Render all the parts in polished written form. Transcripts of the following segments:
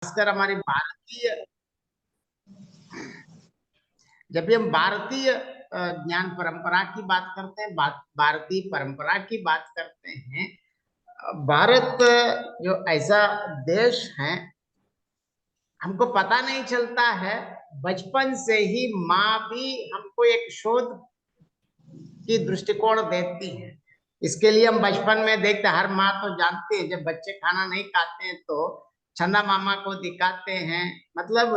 खासकर हमारी भारतीय, जब भी हम भारतीय ज्ञान परंपरा की बात करते हैं, भारतीय परंपरा की बात करते हैं, भारत जो ऐसा देश है, हमको पता नहीं चलता है, बचपन से ही माँ भी हमको एक शोध की दृष्टिकोण देती है। इसके लिए हम बचपन में देखते, हर माँ तो जानती है, जब बच्चे खाना नहीं खाते हैं तो चंदा मामा को दिखाते हैं। मतलब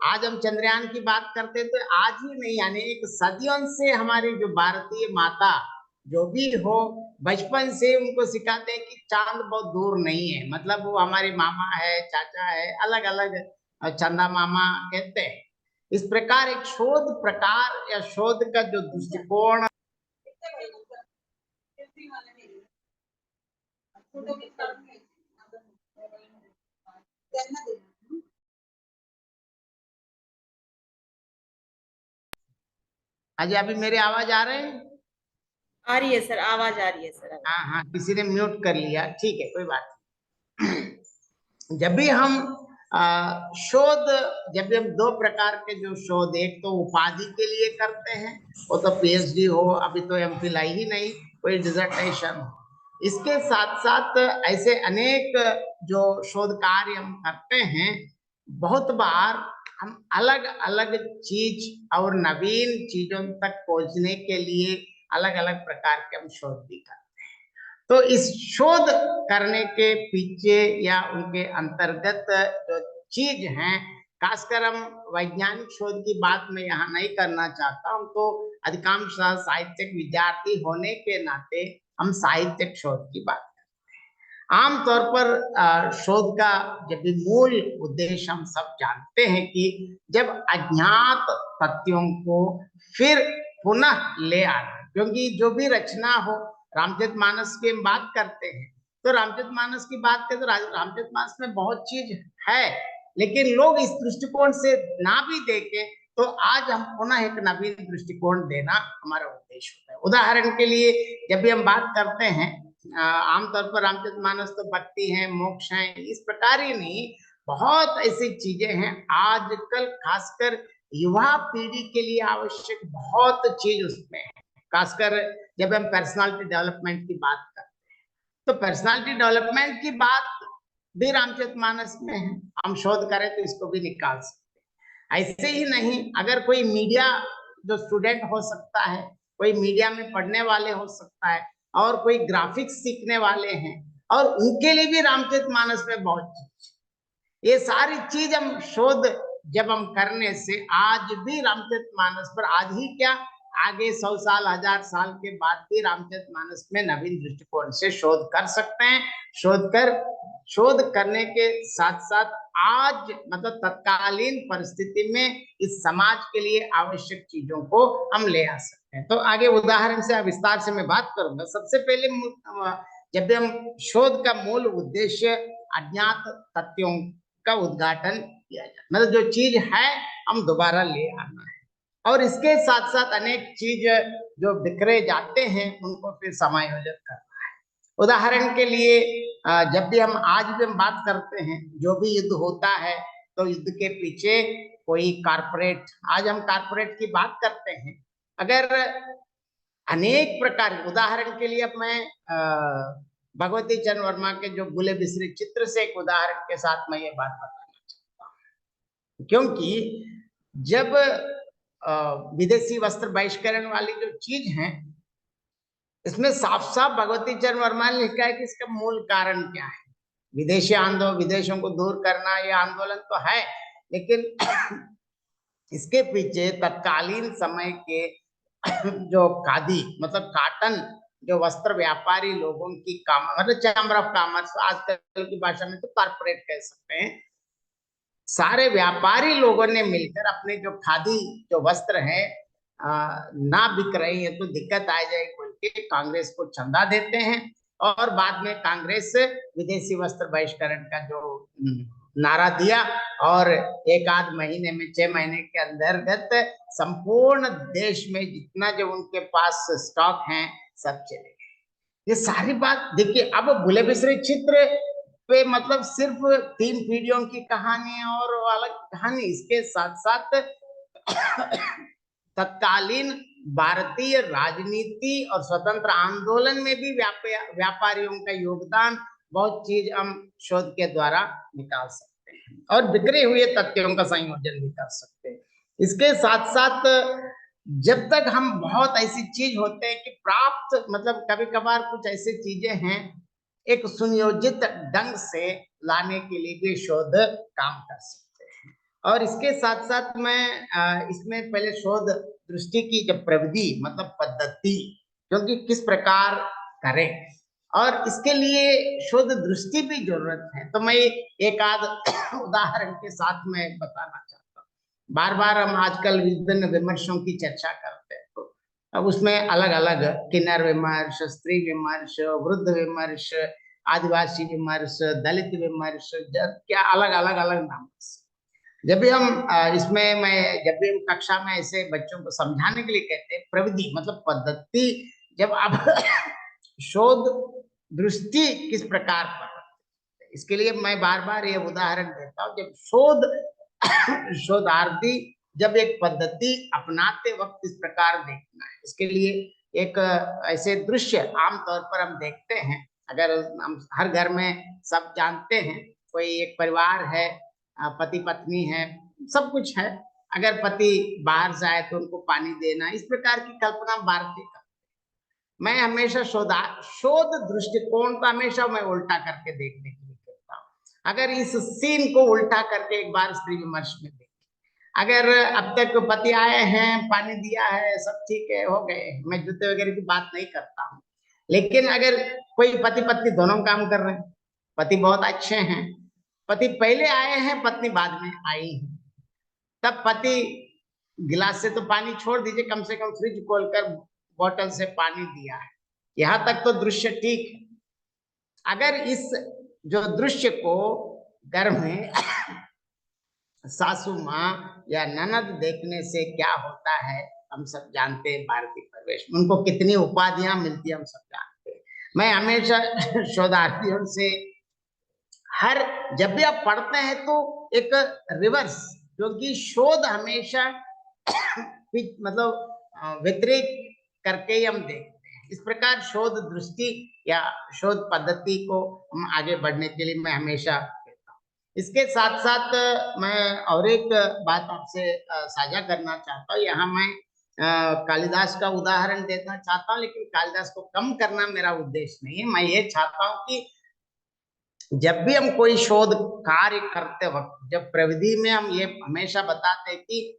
आज हम चंद्रयान की बात करते हैं तो आज ही नहीं, यानी एक सदियों से हमारी जो भारतीय माता जो भी हो, बचपन से उनको सिखाते हैं कि चांद बहुत दूर नहीं है, मतलब वो हमारी मामा है, चाचा है, अलग अलग चंदा मामा कहते हैं। इस प्रकार एक शोध प्रकार या शोध का जो दृष्टिकोण अजय, अभी मेरी आवाज आ रहे हैं? आ रही है सर, आवाज आ रही है सर। हाँ हाँ, किसी ने म्यूट कर लिया, ठीक है, कोई बात नहीं। जब भी हम शोध, जब भी हम दो प्रकार के जो शोध, एक तो उपाधि के लिए करते हैं, वो तो पीएचडी हो, अभी तो एमफिल आई ही नहीं, कोई डिसर्टेशन हो। इसके साथ साथ ऐसे अनेक जो शोध कार्य हम करते हैं, बहुत बार हम अलग अलग चीज और नवीन चीजों तक पहुंचने के लिए अलग अलग प्रकार के हम शोध भी करते हैं। तो इस शोध करने के पीछे या उनके अंतर्गत जो चीज है, खासकर हम वैज्ञानिक शोध की बात मैं यहाँ नहीं करना चाहता हूँ, तो अधिकांश साहित्यिक विद्यार्थी होने के नाते हम साहित्यिक शोध की बात आमतौर पर शोध का जब भी मूल उद्देश्य हम सब जानते हैं कि जब अज्ञात तथ्यों को फिर पुनः ले आना, क्योंकि जो भी रचना हो, रामचरितमानस की हम बात करते हैं तो रामचरितमानस की बात करें तो रामचरितमानस में बहुत चीज है, लेकिन लोग इस दृष्टिकोण से ना भी देखें, तो आज हम पुनः एक नवीन दृष्टिकोण देना हमारा उद्देश्य होता है। उदाहरण के लिए जब भी हम बात करते हैं, आमतौर पर रामचरितमानस तो भक्ति है, मोक्ष है, इस प्रकार ही नहीं, बहुत ऐसी चीजें हैं आजकल खासकर युवा पीढ़ी के लिए आवश्यक बहुत चीज उसमें है। खासकर जब हम पर्सनालिटी डेवलपमेंट की बात करते हैं तो पर्सनालिटी डेवलपमेंट की बात भी रामचरितमानस में है, हम शोध करें तो इसको भी निकाल सकते हैं। ऐसे ही नहीं, अगर कोई मीडिया जो स्टूडेंट हो सकता है, कोई मीडिया में पढ़ने वाले हो सकता है, और कोई ग्राफिक्स सीखने वाले हैं, और उनके लिए भी रामचरितमानस में बहुत चीज, ये सारी चीज हम शोध जब हम करने से आज भी रामचरितमानस पर, आज ही क्या, आगे 100 साल 1000 साल के बाद भी रामचरितमानस में नवीन दृष्टिकोण से शोध कर सकते हैं। शोध करने के साथ साथ आज मतलब तत्कालीन परिस्थिति में इस समाज के लिए आवश्यक चीजों को हम ले आ सकते हैं। तो आगे उदाहरण से विस्तार से मैं बात करूंगा। सबसे पहले जब भी हम शोध का मूल उद्देश्य अज्ञात तथ्यों का उद्घाटन किया जाए, मतलब जो चीज है हम दोबारा ले आना है, और इसके साथ साथ अनेक चीज जो बिखरे जाते हैं उनको फिर समायोजित करना है। उदाहरण के लिए जब भी हम आज भी हम बात करते हैं, जो भी युद्ध होता है तो युद्ध के पीछे कोई कारपोरेट, आज हम कारपोरेट की बात करते हैं, अगर अनेक प्रकार, उदाहरण के लिए अब मैं भगवती चंद्र वर्मा के जो बुले बिसरे चित्र से एक उदाहरण के साथ मैं ये बात बताना चाहता हूँ, क्योंकि जब विदेशी वस्त्र बहिष्करण वाली जो चीज है, इसमें साफ साफ भगवती चंद्र वर्मा ने लिखा है कि इसका मूल कारण क्या है। विदेशी आंदोलन, विदेशों को दूर करना, ये आंदोलन तो है, लेकिन इसके पीछे तत्कालीन समय के जो खादी मतलब काटन, जो वस्त्र व्यापारी लोगों की काम, मतलब चैम्बर ऑफ कॉमर्स, आजकल की भाषा में तो कॉर्पोरेट कह सकते हैं, सारे व्यापारी लोगों ने मिलकर अपने जो खादी जो वस्त्र हैं ना बिक रही है तो दिक्कत आ जाएगी बोल के कांग्रेस को चंदा देते हैं, और बाद में कांग्रेस विदेशी वस्त्र बहिष्करण का जो नारा दिया, और एक आध महीने में 6 महीने के अंतर्गत संपूर्ण देश में जितना जो उनके पास स्टॉक हैं सब चले गए। ये सारी बात देखिए। अब बुले बिसरे चित्र पे मतलब सिर्फ 3 पीढ़ियों की कहानी और अलग कहानी, इसके साथ साथ तत्कालीन भारतीय राजनीति और स्वतंत्र आंदोलन में भी व्यापारियों का योगदान, बहुत चीज हम शोध के द्वारा निकाल सकते हैं और बिखरे हुए तथ्यों का संयोजन भी कर सकते हैं। इसके साथ साथ जब तक हम बहुत ऐसी चीज होते हैं कि प्राप्त मतलब कभी कभार कुछ ऐसी चीजें हैं एक सुनियोजित ढंग से लाने के लिए भी शोध काम कर सकते हैं। और इसके साथ साथ मैं इसमें पहले शोध दृष्टि की जब प्रविधि मतलब पद्धति, क्योंकि किस प्रकार करें और इसके लिए शोध दृष्टि भी जरूरत है, तो मैं एक आध उदाहरण के साथ में बताना चाहता हूँ। बार बार हम आजकल विभिन्न विमर्शों की चर्चा करते हैं, तो अब उसमें अलग अलग किन्नर विमर्श, स्त्री विमर्श, वृद्ध विमर्श, आदिवासी विमर्श, दलित विमर्श, क्या अलग अलग अलग नाम। जब भी हम जब भी हम कक्षा में ऐसे बच्चों को समझाने के लिए कहते हैं प्रविधि मतलब पद्धति, जब आप शोध दृष्टि किस प्रकार पर, इसके लिए मैं बार बार ये उदाहरण देता हूँ। जब शोधार्थी जब एक पद्धति अपनाते वक्त इस प्रकार देखना है, इसके लिए एक ऐसे दृश्य आमतौर पर हम देखते हैं। अगर हम हर घर में सब जानते हैं, कोई एक परिवार है, पति पत्नी है, सब कुछ है, अगर पति बाहर से आए तो उनको पानी देना, इस प्रकार की कल्पना भारतीय का। मैं हमेशा शोध दृष्टिकोण को हमेशा मैं उल्टा करके देखने के लिए कहता हूँ। अगर इस सीन को उल्टा करके एक बार स्त्री विमर्श में देखें, अगर अब तक पति आए हैं, पानी दिया है, सब ठीक है, हो गए, मैं जूते वगैरह की बात नहीं करता हूँ, लेकिन अगर कोई पति पत्नी दोनों काम कर रहे हैं, पति बहुत अच्छे हैं, पति पहले आए हैं, पत्नी बाद में आई है, तब पति गिलास से तो पानी छोड़ दीजिए, कम से कम फ्रिज खोलकर बोतल से पानी दिया है, यहां तक तो दृश्य ठीक है। अगर इस जो दृश्य को घर में सासू माँ या ननद देखने से क्या होता है हम सब जानते हैं। भारतीय परिवेश में उनको कितनी उपाधियां मिलती है हम सब जानते हैं। मैं हमेशा शोधार्थियों से जब भी आप पढ़ते हैं तो एक रिवर्स, क्योंकि शोध हमेशा मतलब व्यतिरेक करके ही हम देखते हैं। इस प्रकार शोध दृष्टि या शोध पद्धति को हम आगे बढ़ने के लिए मैं हमेशा कहता हूँ। इसके साथ साथ मैं और एक बात आपसे साझा करना चाहता हूँ। यहाँ मैं कालिदास का उदाहरण देना चाहता हूँ, लेकिन कालिदास को कम करना मेरा उद्देश्य नहीं है। मैं ये चाहता हूँ कि जब भी हम कोई शोध कार्य करते वक्त, जब प्रविधि में हम ये हमेशा बताते हैं कि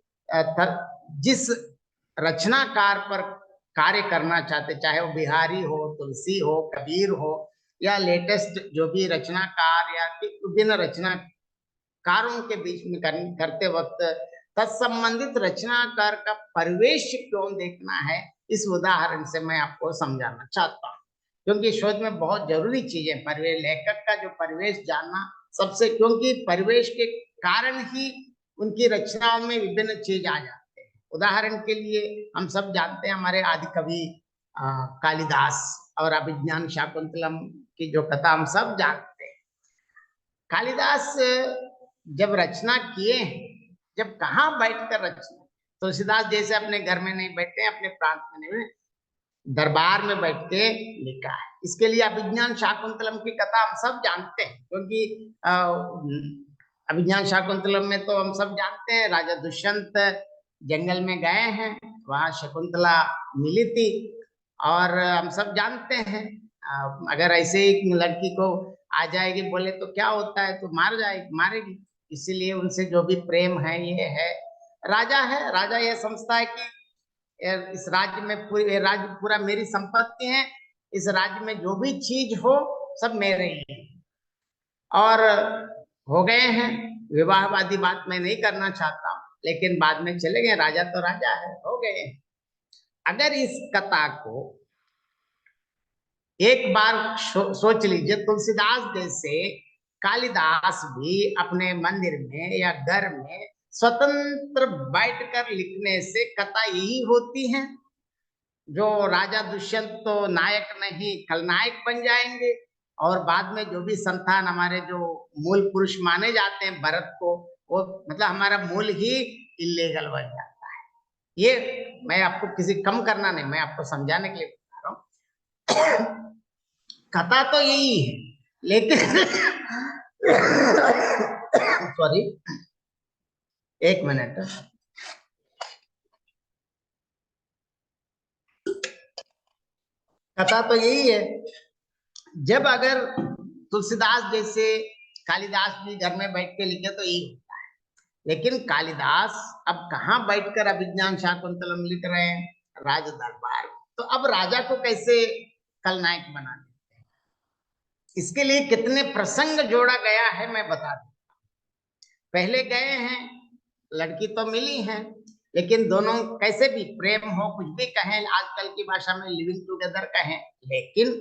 जिस रचनाकार पर कार्य करना चाहते, चाहे वो बिहारी हो, तुलसी हो, कबीर हो, या लेटेस्ट जो भी रचनाकार या विभिन्न रचनाकारों के बीच में करते वक्त तत्संबंधित रचनाकार का परिवेश क्यों देखना है, इस उदाहरण से मैं आपको समझाना चाहता हूँ। क्योंकि शोध में बहुत जरूरी चीज है परिवेश, लेखक का जो परिवेश जानना सबसे, क्योंकि परिवेश के कारण ही उनकी रचनाओं में विभिन्न चीज आ जाते हैं। उदाहरण के लिए हम सब जानते हैं हमारे आदि कवि कालिदास और अभिज्ञान शाकुंतलम की जो कथा हम सब जानते हैं। कालिदास जब रचना किए, जब कहाँ बैठकर रचना, तुलसीदास जैसे अपने घर में नहीं बैठते, अपने प्रांत में नहीं, दरबार में बैठ के लिखा है। इसके लिए अभिज्ञान शाकुंतलम की कथा हम सब जानते हैं, क्योंकि अभिज्ञान शाकुंतलम में तो हम सब जानते हैं राजा दुष्यंत जंगल में गए हैं, वहां शकुंतला मिली थी, और हम सब जानते हैं अगर ऐसे ही लड़की को आ जाएगी बोले तो क्या होता है, तो मारेगी। इसीलिए उनसे जो भी प्रेम है, ये है, राजा ये समझता है कि इस राज्य में ये राज्य पूरा मेरी संपत्ति है, इस राज्य में जो भी चीज हो सब मेरे ही है। और हो गए हैं, विवाहवादी बात मैं नहीं करना चाहता हूं, लेकिन बाद में चले गए, राजा तो राजा है, हो गए। अगर इस कथा को एक बार सोच लीजिए, तुलसीदास जैसे कालिदास भी अपने मंदिर में या घर में स्वतंत्र बैठकर लिखने से कथा यही होती है। जो राजा दुष्यंत तो नायक नहीं खलनायक बन जाएंगे, और बाद में जो भी संतान हमारे जो मूल पुरुष माने जाते हैं भरत को, वो मतलब हमारा मूल ही इलीगल बन जाता है। ये मैं आपको किसी कम करना नहीं, मैं आपको समझाने के लिए बता रहा हूँ। कथा तो यही है, लेकिन सॉरी, एक मिनट। कथा तो यही है, जब अगर तुलसीदास जैसे कालिदास भी घर में बैठ के लिखे तो यही होता है, लेकिन कालिदास अब कहाँ बैठकर अभिज्ञान शाकुंतलम लिख रहे हैं, राज दरबार। तो अब राजा को कैसे खलनायक बना देते हैं, इसके लिए कितने प्रसंग जोड़ा गया है मैं बता दूं। पहले गए हैं, लड़की तो मिली है, लेकिन दोनों कैसे भी प्रेम हो, कुछ भी कहें, आजकल की भाषा में लिविंग टुगेदर कहें, लेकिन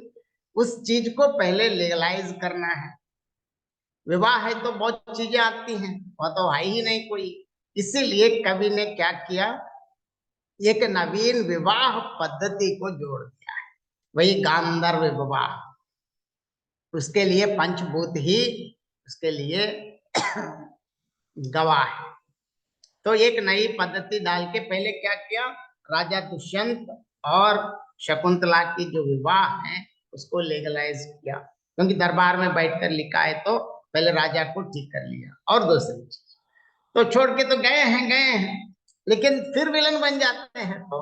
उस चीज को पहले लीगलाइज करना है। विवाह है तो बहुत चीजें आती हैं, वह तो है ही नहीं कोई। इसीलिए कवि ने क्या किया, एक नवीन विवाह पद्धति को जोड़ दिया है, वही गांधर्व विवाह। उसके लिए पंचभूत ही उसके लिए गवाह है। तो एक नई पद्धति डाल के पहले क्या किया, राजा दुष्यंत और शकुंतला की जो विवाह है उसको लीगलाइज किया, क्योंकि दरबार में बैठकर लिखा है तो पहले राजा को ठीक कर लिया। और दूसरी चीज, तो छोड़ के तो गए हैं, लेकिन फिर विलन बन जाते हैं। तो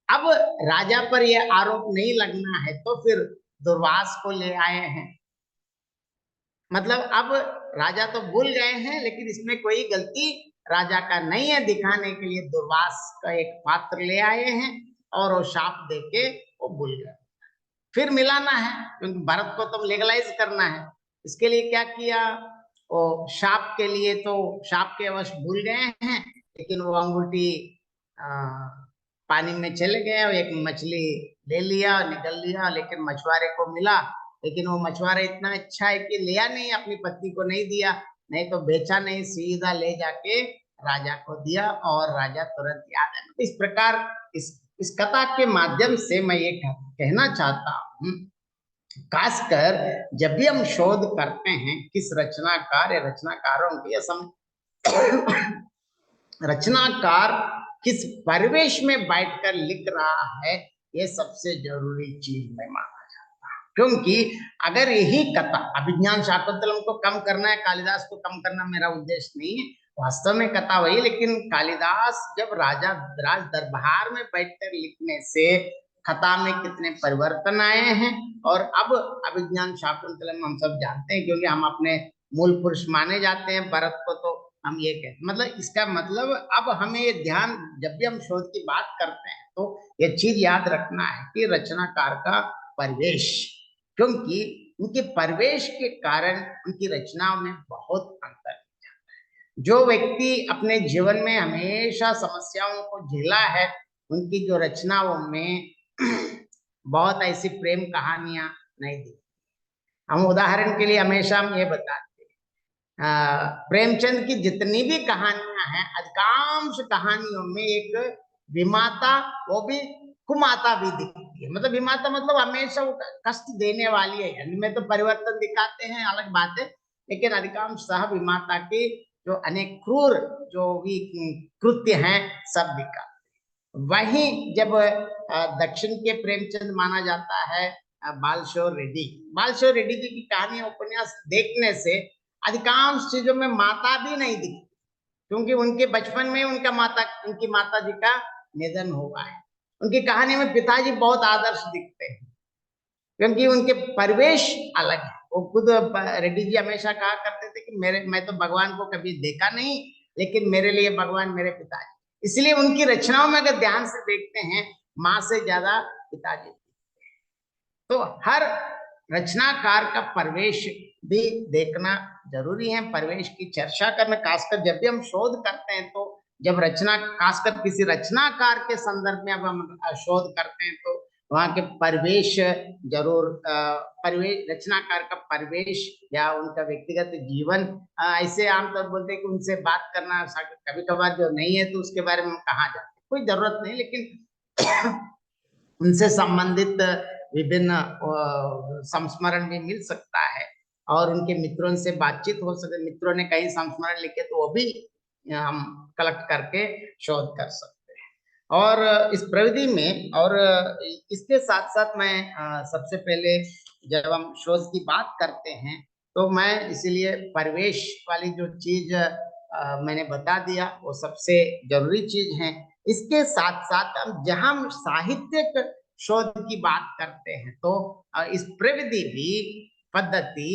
अब राजा पर यह आरोप नहीं लगना है, तो फिर दुर्वास को ले आए हैं। मतलब अब राजा तो भूल गए हैं, लेकिन इसमें कोई गलती राजा का नहीं है दिखाने के लिए दुर्वास का एक पात्र ले आए हैं, और वो शाप देके वो भूल गए। फिर मिलाना है, क्योंकि भरत को तो लीगलाइज करना है। इसके लिए क्या किया, वो शाप के लिए तो शाप के वश भूल गए हैं, लेकिन वो अंगूठी पानी में चले गए और एक मछली ले लिया, निकल लिया, लेकिन मछुआरे को मिला। लेकिन वो मछुआरा इतना अच्छा है कि लिया नहीं, अपनी पत्नी को नहीं दिया, नहीं तो बेचा नहीं, सीधा ले जाके राजा को दिया और राजा तुरंत याद है। इस प्रकार इस कथा के माध्यम से मैं ये कहना चाहता हूँ, खासकर जब भी हम शोध करते हैं किस रचनाकार या रचनाकारों की, रचनाकार किस परिवेश में बैठकर लिख रहा है, ये सबसे जरूरी चीज मैं माना जाता हूँ। क्योंकि अगर यही कथा अभिज्ञान शाकुंतलम को कम करना है, कालिदास को कम करना मेरा उद्देश्य नहीं है, वास्तव में कथा वही, लेकिन कालिदास जब राज दरबार में बैठकर लिखने से कथा में कितने परिवर्तन आए हैं। और अब अभिज्ञान शाकुंतलम हम सब जानते हैं, क्योंकि हम अपने मूल पुरुष माने जाते हैं भरत को, तो हम ये कहते, मतलब इसका मतलब अब हमें ये ध्यान, जब भी हम शोध की बात करते हैं तो ये चीज याद रखना है कि रचनाकार का परिवेश, क्योंकि उनके परिवेश के कारण उनकी रचनाओं में बहुत अंतर है। जो व्यक्ति अपने जीवन में हमेशा समस्याओं को झेला है, उनकी जो रचनाओं में बहुत ऐसी प्रेम कहानियां नहीं दी। हम उदाहरण के लिए हमेशा हम ये बताते, प्रेमचंद की जितनी भी कहानियां हैं, अधिकांश कहानियों में एक विमाता, वो भी कुमाता भी दिखती है। मतलब विमाता मतलब हमेशा वो कष्ट देने वाली है, इनमें तो परिवर्तन दिखाते हैं अलग बात है, लेकिन अधिकांश सह विमाता के जो अनेक क्रूर जो भी कृत्य हैं सब दिखाते। वहीं जब दक्षिण के प्रेमचंद माना जाता है बालशोर रेड्डी जी की कहानी उपन्यास देखने से अधिकांश चीजों में माता भी नहीं दिखती, क्योंकि उनके बचपन में उनकी माता जी का निधन हुआ है। उनकी कहानी में पिताजी बहुत आदर्श दिखते हैं, क्योंकि उनके परिवेश अलग है। वो खुद रेड्डी जी हमेशा कहा करते थे कि मैं तो भगवान को कभी देखा नहीं, लेकिन मेरे लिए भगवान मेरे पिताजी। इसलिए उनकी रचनाओं में अगर ध्यान से देखते हैं, माँ से ज्यादा पिताजी। तो हर रचनाकार का परिवेश भी देखना जरूरी है, परिवेश की चर्चा करना, खासकर जब भी हम शोध करते हैं, तो जब खासकर किसी रचनाकार के संदर्भ में अब हम शोध करते हैं, तो वहाँ के परिवेश जरूर, परिवेश, रचनाकार का परिवेश या उनका व्यक्तिगत जीवन, ऐसे आमतौर बोलते हैं कि उनसे बात करना कभी कभार जो नहीं है तो उसके बारे में कहा जाता है, कोई जरूरत नहीं, लेकिन उनसे संबंधित विभिन्न संस्मरण भी मिल सकता है और उनके मित्रों से बातचीत हो सके। मित्रों ने कई संस्मरण लिखे तो वो भी हम कलेक्ट करके शोध कर सकते हैं। और इस प्रविधि में और इसके साथ साथ मैं सबसे पहले जब हम शोध की बात करते हैं तो मैं इसीलिए परिवेश वाली जो चीज मैंने बता दिया वो सबसे जरूरी चीज है। इसके साथ साथ हम जहां साहित्यिक शोध की बात करते हैं तो इस प्रविधि भी पद्धति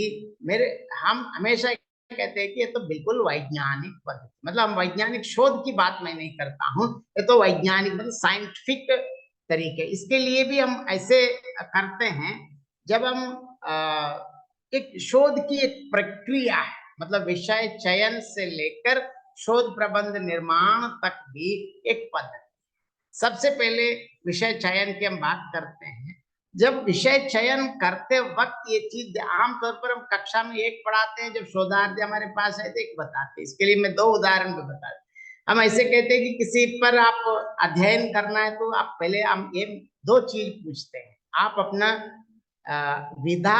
मेरे हम हमेशा कहते हैं कि ये तो बिल्कुल वैज्ञानिक पद्धति, मतलब हम वैज्ञानिक शोध की बात मैं नहीं करता हूँ, ये तो वैज्ञानिक मतलब साइंटिफिक तरीके। इसके लिए भी हम ऐसे करते हैं जब हम एक शोध की एक प्रक्रिया है, मतलब विषय चयन से लेकर शोध प्रबंध निर्माण तक भी एक पद्धति। सबसे पहले विषय चयन की हम बात करते हैं। जब विषय चयन करते वक्त ये चीज आमतौर पर हम कक्षा में एक पढ़ाते हैं, जब शोधार्थी हमारे पास है तो एक बताते हैं। इसके लिए मैं 2 उदाहरण भी बताते हैं। हम ऐसे कहते हैं कि किसी पर आप अध्ययन करना है तो आप पहले हम ये 2 चीज पूछते हैं। आप अपना विधा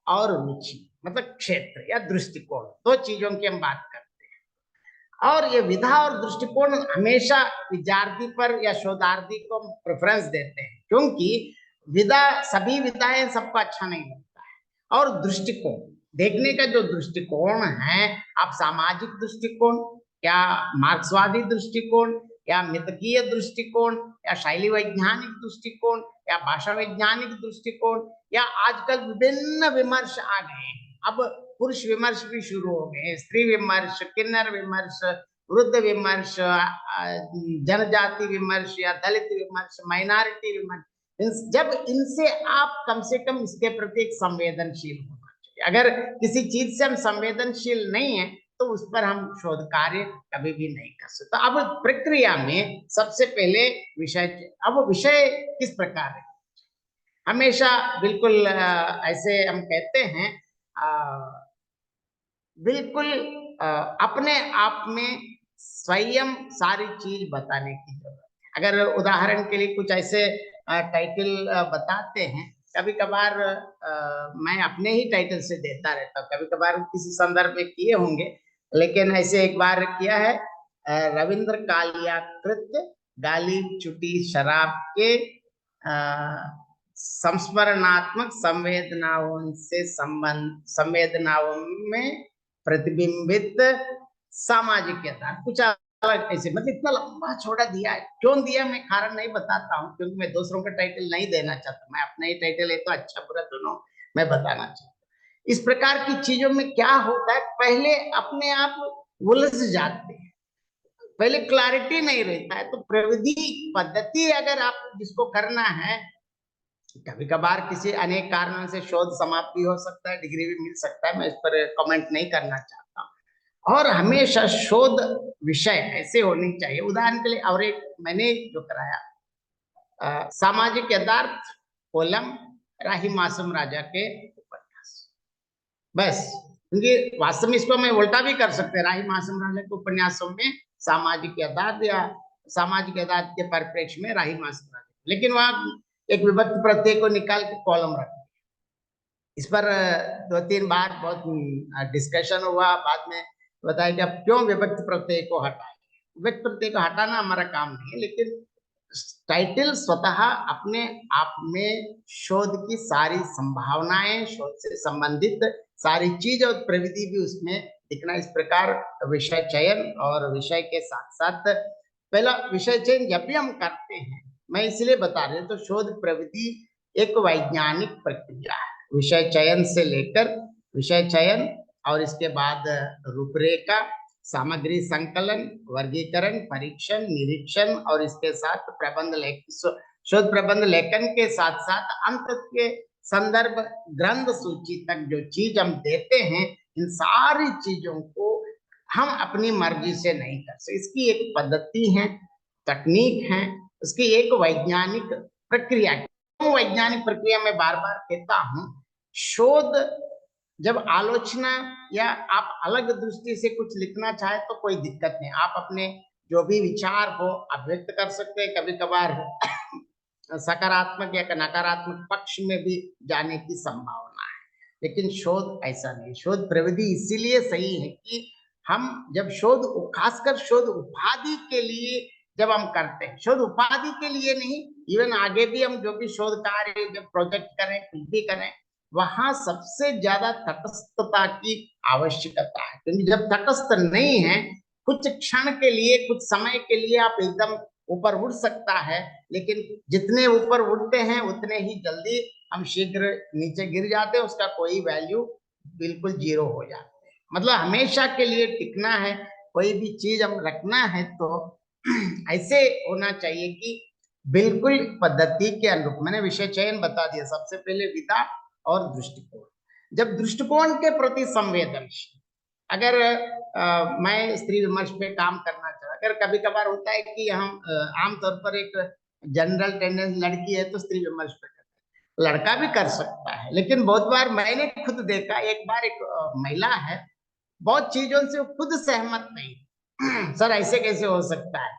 और रुचि, मतलब क्षेत्र या दृष्टिकोण, 2 चीजों की हम बात करते हैं। और ये विधा और दृष्टिकोण हमेशा विद्यार्थी पर या शोधार्थी को हम प्रेफरेंस देते हैं, क्योंकि विधा सभी विधाएं सबको अच्छा नहीं लगता है। और दृष्टिकोण देखने का जो दृष्टिकोण है, आप सामाजिक दृष्टिकोण या मार्क्सवादी दृष्टिकोण या मितकीय दृष्टिकोण या शैली वैज्ञानिक दृष्टिकोण या भाषा वैज्ञानिक दृष्टिकोण या आजकल विभिन्न विमर्श आ गए हैं। अब पुरुष विमर्श भी शुरू हो गए, स्त्री विमर्श, किन्नर विमर्श, वृद्ध विमर्श, जनजाति विमर्श या दलित विमर्श, माइनॉरिटी विमर्श। जब इनसे आप कम से कम इसके प्रति एक संवेदनशील होना चाहिए। अगर किसी चीज से हम संवेदनशील नहीं है तो उस पर हम शोध कार्य कभी भी नहीं कर सकते। अब प्रक्रिया में सबसे पहले विषय, अब विषय किस प्रकार है, हमेशा बिल्कुल ऐसे हम कहते हैं बिल्कुल अपने आप में स्वयं सारी चीज बताने की जरूरत है। अगर उदाहरण के लिए कुछ ऐसे टाइटल बताते हैं, कभी कभार मैं अपने ही टाइटल से देता रहता हूँ, कभी कभार किसी संदर्भ में किए होंगे, लेकिन ऐसे एक बार किया है, रविंद्र कालिया कृत गाली चुटी शराब के संस्मरणात्मक संवेदनाओं से संबंध, संवेदनाओं में प्रतिबिंबित सामाजिक यथार्थ, कुछ अलग ऐसे, मतलब इतना लंबा छोड़ा दिया है। क्यों दिया मैं कारण नहीं बताता हूँ, क्योंकि मैं दूसरों का टाइटल नहीं देना चाहता, मैं अपना ही टाइटल है तो अच्छा बुरा दोनों मैं बताना चाहता हूँ। इस प्रकार की चीजों में क्या होता है, पहले अपने आप उलझ जाते हैं, पहले क्लैरिटी नहीं रहता है। तो प्रविधि पद्धति अगर आप जिसको करना है, कभी कभार किसी अनेक कारणों से शोध समाप्त भी हो सकता है, डिग्री भी मिल सकता है, मैं इस पर कमेंट नहीं करना चाहता हूँ। और हमेशा शोध विषय ऐसे होने चाहिए। उदाहरण के लिए और एक मैंने जो कराया सामाजिक यथार्थ कोलम राही मासूम राजा के उपन्यास, बस, क्योंकि वास्तव में इसको मैं उल्टा भी कर सकते हैं, राही मासूम राजा के उपन्यासों में सामाजिक यथार्थ या सामाजिक यथार्थ के परिप्रेक्ष्य में राही मासूम राजा, लेकिन वहां एक विभक्ति प्रत्यय को निकाल के कॉलम रख दिया। इस पर 2-3 बार बहुत डिस्कशन हुआ, बाद में बताया कि अब क्यों विभक्ति प्रत्यय को हटाए। विभक्ति प्रत्यय को हटाना हमारा काम नहीं है, लेकिन टाइटल स्वतः अपने आप में शोध की सारी संभावनाएं, शोध से संबंधित सारी चीज और प्रविधि भी उसमें दिखना। इस प्रकार विषय चयन और विषय के साथ साथ पहला विषय चयन जब भी हम करते हैं, मैं इसलिए बता रही हूँ, तो शोध प्रविधि एक वैज्ञानिक प्रक्रिया है। विषय चयन से लेकर विषय चयन और इसके बाद रूपरेखा, सामग्री संकलन, वर्गीकरण, परीक्षण, निरीक्षण और इसके साथ प्रबंध शोध प्रबंध लेखन के साथ साथ अंत के संदर्भ ग्रंथ सूची तक जो चीज हम देते हैं, इन सारी चीजों को हम अपनी मर्जी से नहीं कर सकते। इसकी एक पद्धति है, तकनीक है, उसकी एक वैज्ञानिक प्रक्रिया। वैज्ञानिक प्रक्रिया में बार बार कहता हूं, शोध जब आलोचना या आप अलग दृष्टि से कुछ लिखना चाहे तो कोई दिक्कत नहीं, आप अपने जो भी विचार हो आप व्यक्त कर सकते हैं। कभी कभार सकारात्मक या नकारात्मक पक्ष में भी जाने की संभावना है। लेकिन शोध ऐसा नहीं, शोध प्रविधि इसीलिए सही है कि हम जब शोध, खासकर शोध उपाधि के लिए जब हम करते हैं, शोध उपाधि के लिए नहीं, इवन आगे भी हम जो भी शोध कार्य, जब प्रोजेक्ट करें, कुछ भी करें, वहां सबसे ज्यादा तटस्थता की आवश्यकता है। क्योंकि जब तटस्थ नहीं है, कुछ क्षण के लिए, कुछ समय के लिए आप एकदम ऊपर उड़ सकता है, लेकिन जितने ऊपर उड़ते हैं उतने ही जल्दी हम शीघ्र नीचे गिर जाते हैं, उसका कोई वैल्यू बिल्कुल जीरो हो जाते हैं। मतलब हमेशा के लिए टिकना है, कोई भी चीज हम रखना है तो ऐसे होना चाहिए कि बिल्कुल पद्धति के अनुरूप। मैंने विषय चयन बता दिया, सबसे पहले विधा और दृष्टिकोण। जब दृष्टिकोण के प्रति संवेदनशील, अगर मैं स्त्री विमर्श पे काम करना चाहूँ, अगर कभी कभार होता है कि हम आमतौर पर एक जनरल टेंडेंस, लड़की है तो स्त्री विमर्श पे करते हैं, लड़का भी कर सकता है, लेकिन बहुत बार मैंने खुद देखा, एक बार एक महिला है, बहुत चीजों से खुद सहमत नहीं सर ऐसे कैसे हो सकता है,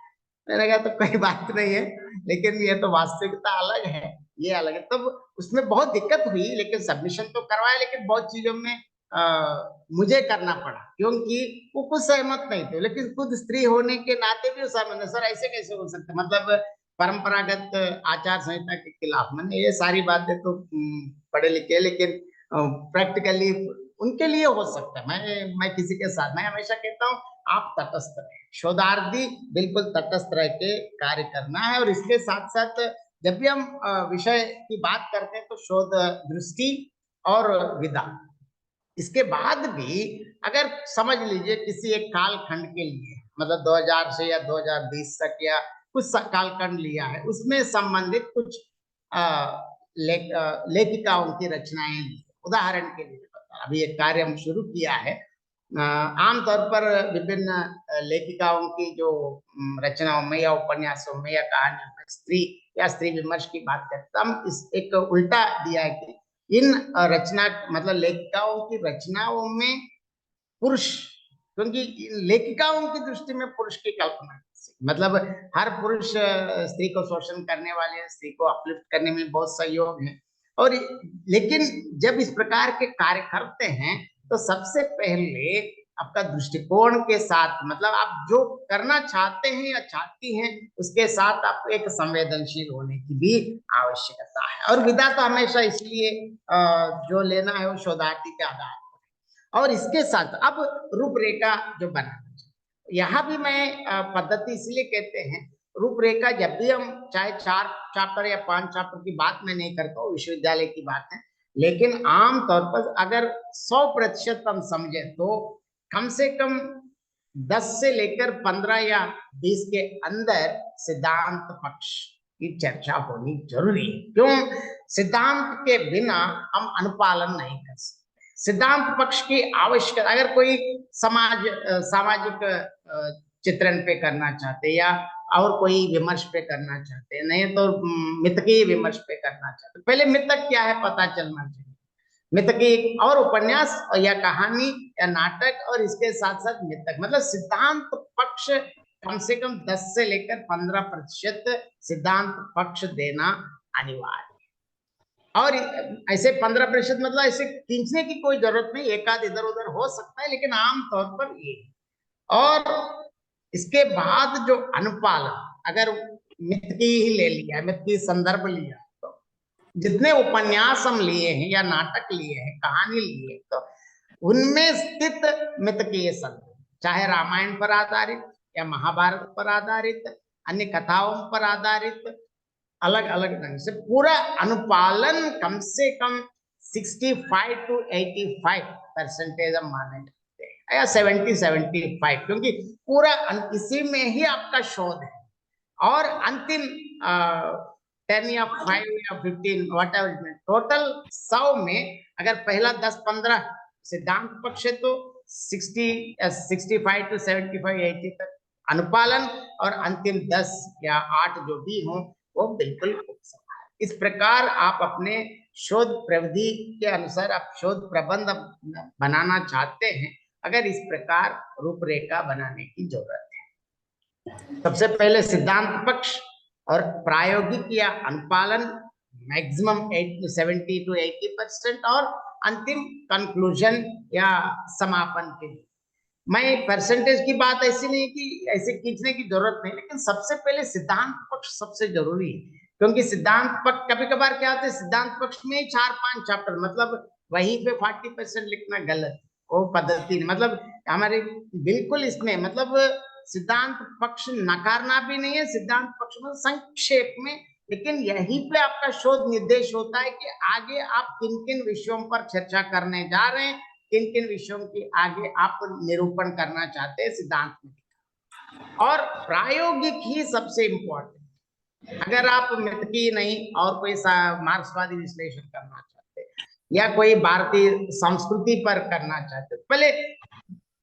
मैंने कहा तो कोई बात नहीं है, लेकिन ये तो वास्तविकता अलग है, ये अलग है। तब उसमें बहुत दिक्कत हुई, लेकिन सबमिशन तो करवाया, लेकिन बहुत चीजों में मुझे करना पड़ा, क्योंकि वो कुछ सहमत नहीं थे, लेकिन खुद स्त्री होने के नाते भी सहमत है। सर ऐसे कैसे हो सकता है, मतलब परंपरागत आचार संहिता के खिलाफ। मैंने ये सारी बातें तो पढ़े लिखे, लेकिन प्रैक्टिकली उनके लिए हो सकता है। मैं किसी के साथ, मैं हमेशा कहता हूँ आप तटस्थ रहे, शोधार्थी बिल्कुल तटस्थ रह के कार्य करना है। और इसके साथ साथ जब भी हम विषय की बात करते हैं तो शोध दृष्टि और विधा, इसके बाद भी अगर समझ लीजिए किसी एक कालखंड के लिए, मतलब 2000 से या 2020 तक या कुछ कालखंड लिया है, उसमें संबंधित कुछ लेखिकाओं की रचनाएं, उदाहरण के लिए अभी एक कार्य हम शुरू किया है, आमतौर पर विभिन्न लेखिकाओं की जो रचनाओं में या उपन्यासों में या कहानियों में स्त्री या स्त्री विमर्श की बात करते, हम इस एक उल्टा दिया है कि इन रचना, मतलब लेखिकाओं की रचनाओं में पुरुष, क्योंकि लेखिकाओं की दृष्टि में पुरुष की कल्पना, मतलब हर पुरुष स्त्री को शोषण करने वाले, स्त्री को अपलिफ्ट करने में बहुत सहयोग है। और लेकिन जब इस प्रकार के कार्य करते हैं तो सबसे पहले आपका दृष्टिकोण के साथ, मतलब आप जो करना चाहते हैं या चाहती हैं उसके साथ आपको एक संवेदनशील होने की भी आवश्यकता है। और विधा तो हमेशा इसलिए जो लेना है वो शोधार्थी के आधार पर। और इसके साथ अब रूपरेखा जो बनाना, यहाँ भी मैं पद्धति इसलिए कहते हैं रूपरेखा, जब भी हम चाहे 4 चैप्टर या 5 चैप्टर की बात मैं नहीं करता हूँ, विश्वविद्यालय की बात है, लेकिन आमतौर पर अगर 100% हम समझे तो कम से कम 10 से लेकर 15 या 20 के अंदर सिद्धांत पक्ष की चर्चा होनी जरूरी है। क्यों? सिद्धांत के बिना हम अनुपालन नहीं कर सकते। सिद्धांत पक्ष की आवश्यकता, अगर कोई सामाजिक चित्रण पे करना चाहते या और कोई विमर्श पे करना चाहते, नहीं तो मितकीय विमर्श पे करना चाहते, पहले मितक क्या है पता चलना चाहिए। मितकीय और उपन्यास या कहानी या नाटक, और इसके साथ साथ मितक, मतलब सिद्धांत पक्ष कम से कम 10 से लेकर 15% सिद्धांत पक्ष देना अनिवार्य। और ऐसे 15%, मतलब ऐसे खींचने की कोई जरूरत नहीं, एक आध इधर उधर हो सकता है, लेकिन आमतौर पर ये। और इसके बाद जो अनुपालन, अगर मिथ की ही ले लिया, मिथ की संदर्भ लिया, तो जितने उपन्यास हम लिए हैं या नाटक लिए हैं, कहानी लिए हैं, तो उनमें स्थित मिथ की संदर्भ, चाहे रामायण पर आधारित या महाभारत पर आधारित, अन्य कथाओं पर आधारित, अलग अलग ढंग से पूरा अनुपालन कम से कम 65 to 85% हम माने जाते हैं, या 70-75, क्योंकि पूरा इसी में ही आपका शोध है। और अंतिम 10 या 5 या 15 वट एवर, टोटल 100 में अगर पहला 10-15 सिद्धांत पक्ष है तो 65 to 75, 80 तक अनुपालन, और अंतिम 10 या 8 जो भी हो वो बिल्कुल इस प्रकार आप अपने शोध प्रविधि के अनुसार आप शोध प्रबंध बनाना चाहते हैं, अगर इस प्रकार रूपरेखा बनाने की जरूरत है। सबसे पहले सिद्धांत पक्ष, और प्रायोगिक या अनुपालन मैक्सिमम 70 to 80%, और अंतिम कंक्लूजन या समापन के लिए। मैं परसेंटेज की बात ऐसी नहीं कि ऐसे खींचने की जरूरत नहीं, लेकिन सबसे पहले सिद्धांत पक्ष सबसे जरूरी है, क्योंकि सिद्धांत पक्ष कभी कभार क्या होता है, सिद्धांत पक्ष में 4-5 चैप्टर, मतलब वहीं पे 40% लिखना गलत, वो पद्धति नहीं, मतलब हमारे बिल्कुल इसमें मतलब सिद्धांत पक्ष नकारना भी नहीं है, सिद्धांत पक्ष में संक्षेप में, लेकिन यहीं पे आपका शोध निर्देश होता है कि आगे आप किन किन विषयों पर चर्चा करने जा रहे हैं, किन किन विषयों की आगे आप निरूपण करना चाहते हैं सिद्धांत में। और प्रायोगिक ही सबसे इंपॉर्टेंट। अगर आप मिथकी नहीं और कोई मार्क्सवादी विश्लेषण करना चाहते हैं या कोई भारतीय संस्कृति पर करना चाहते हैं, पहले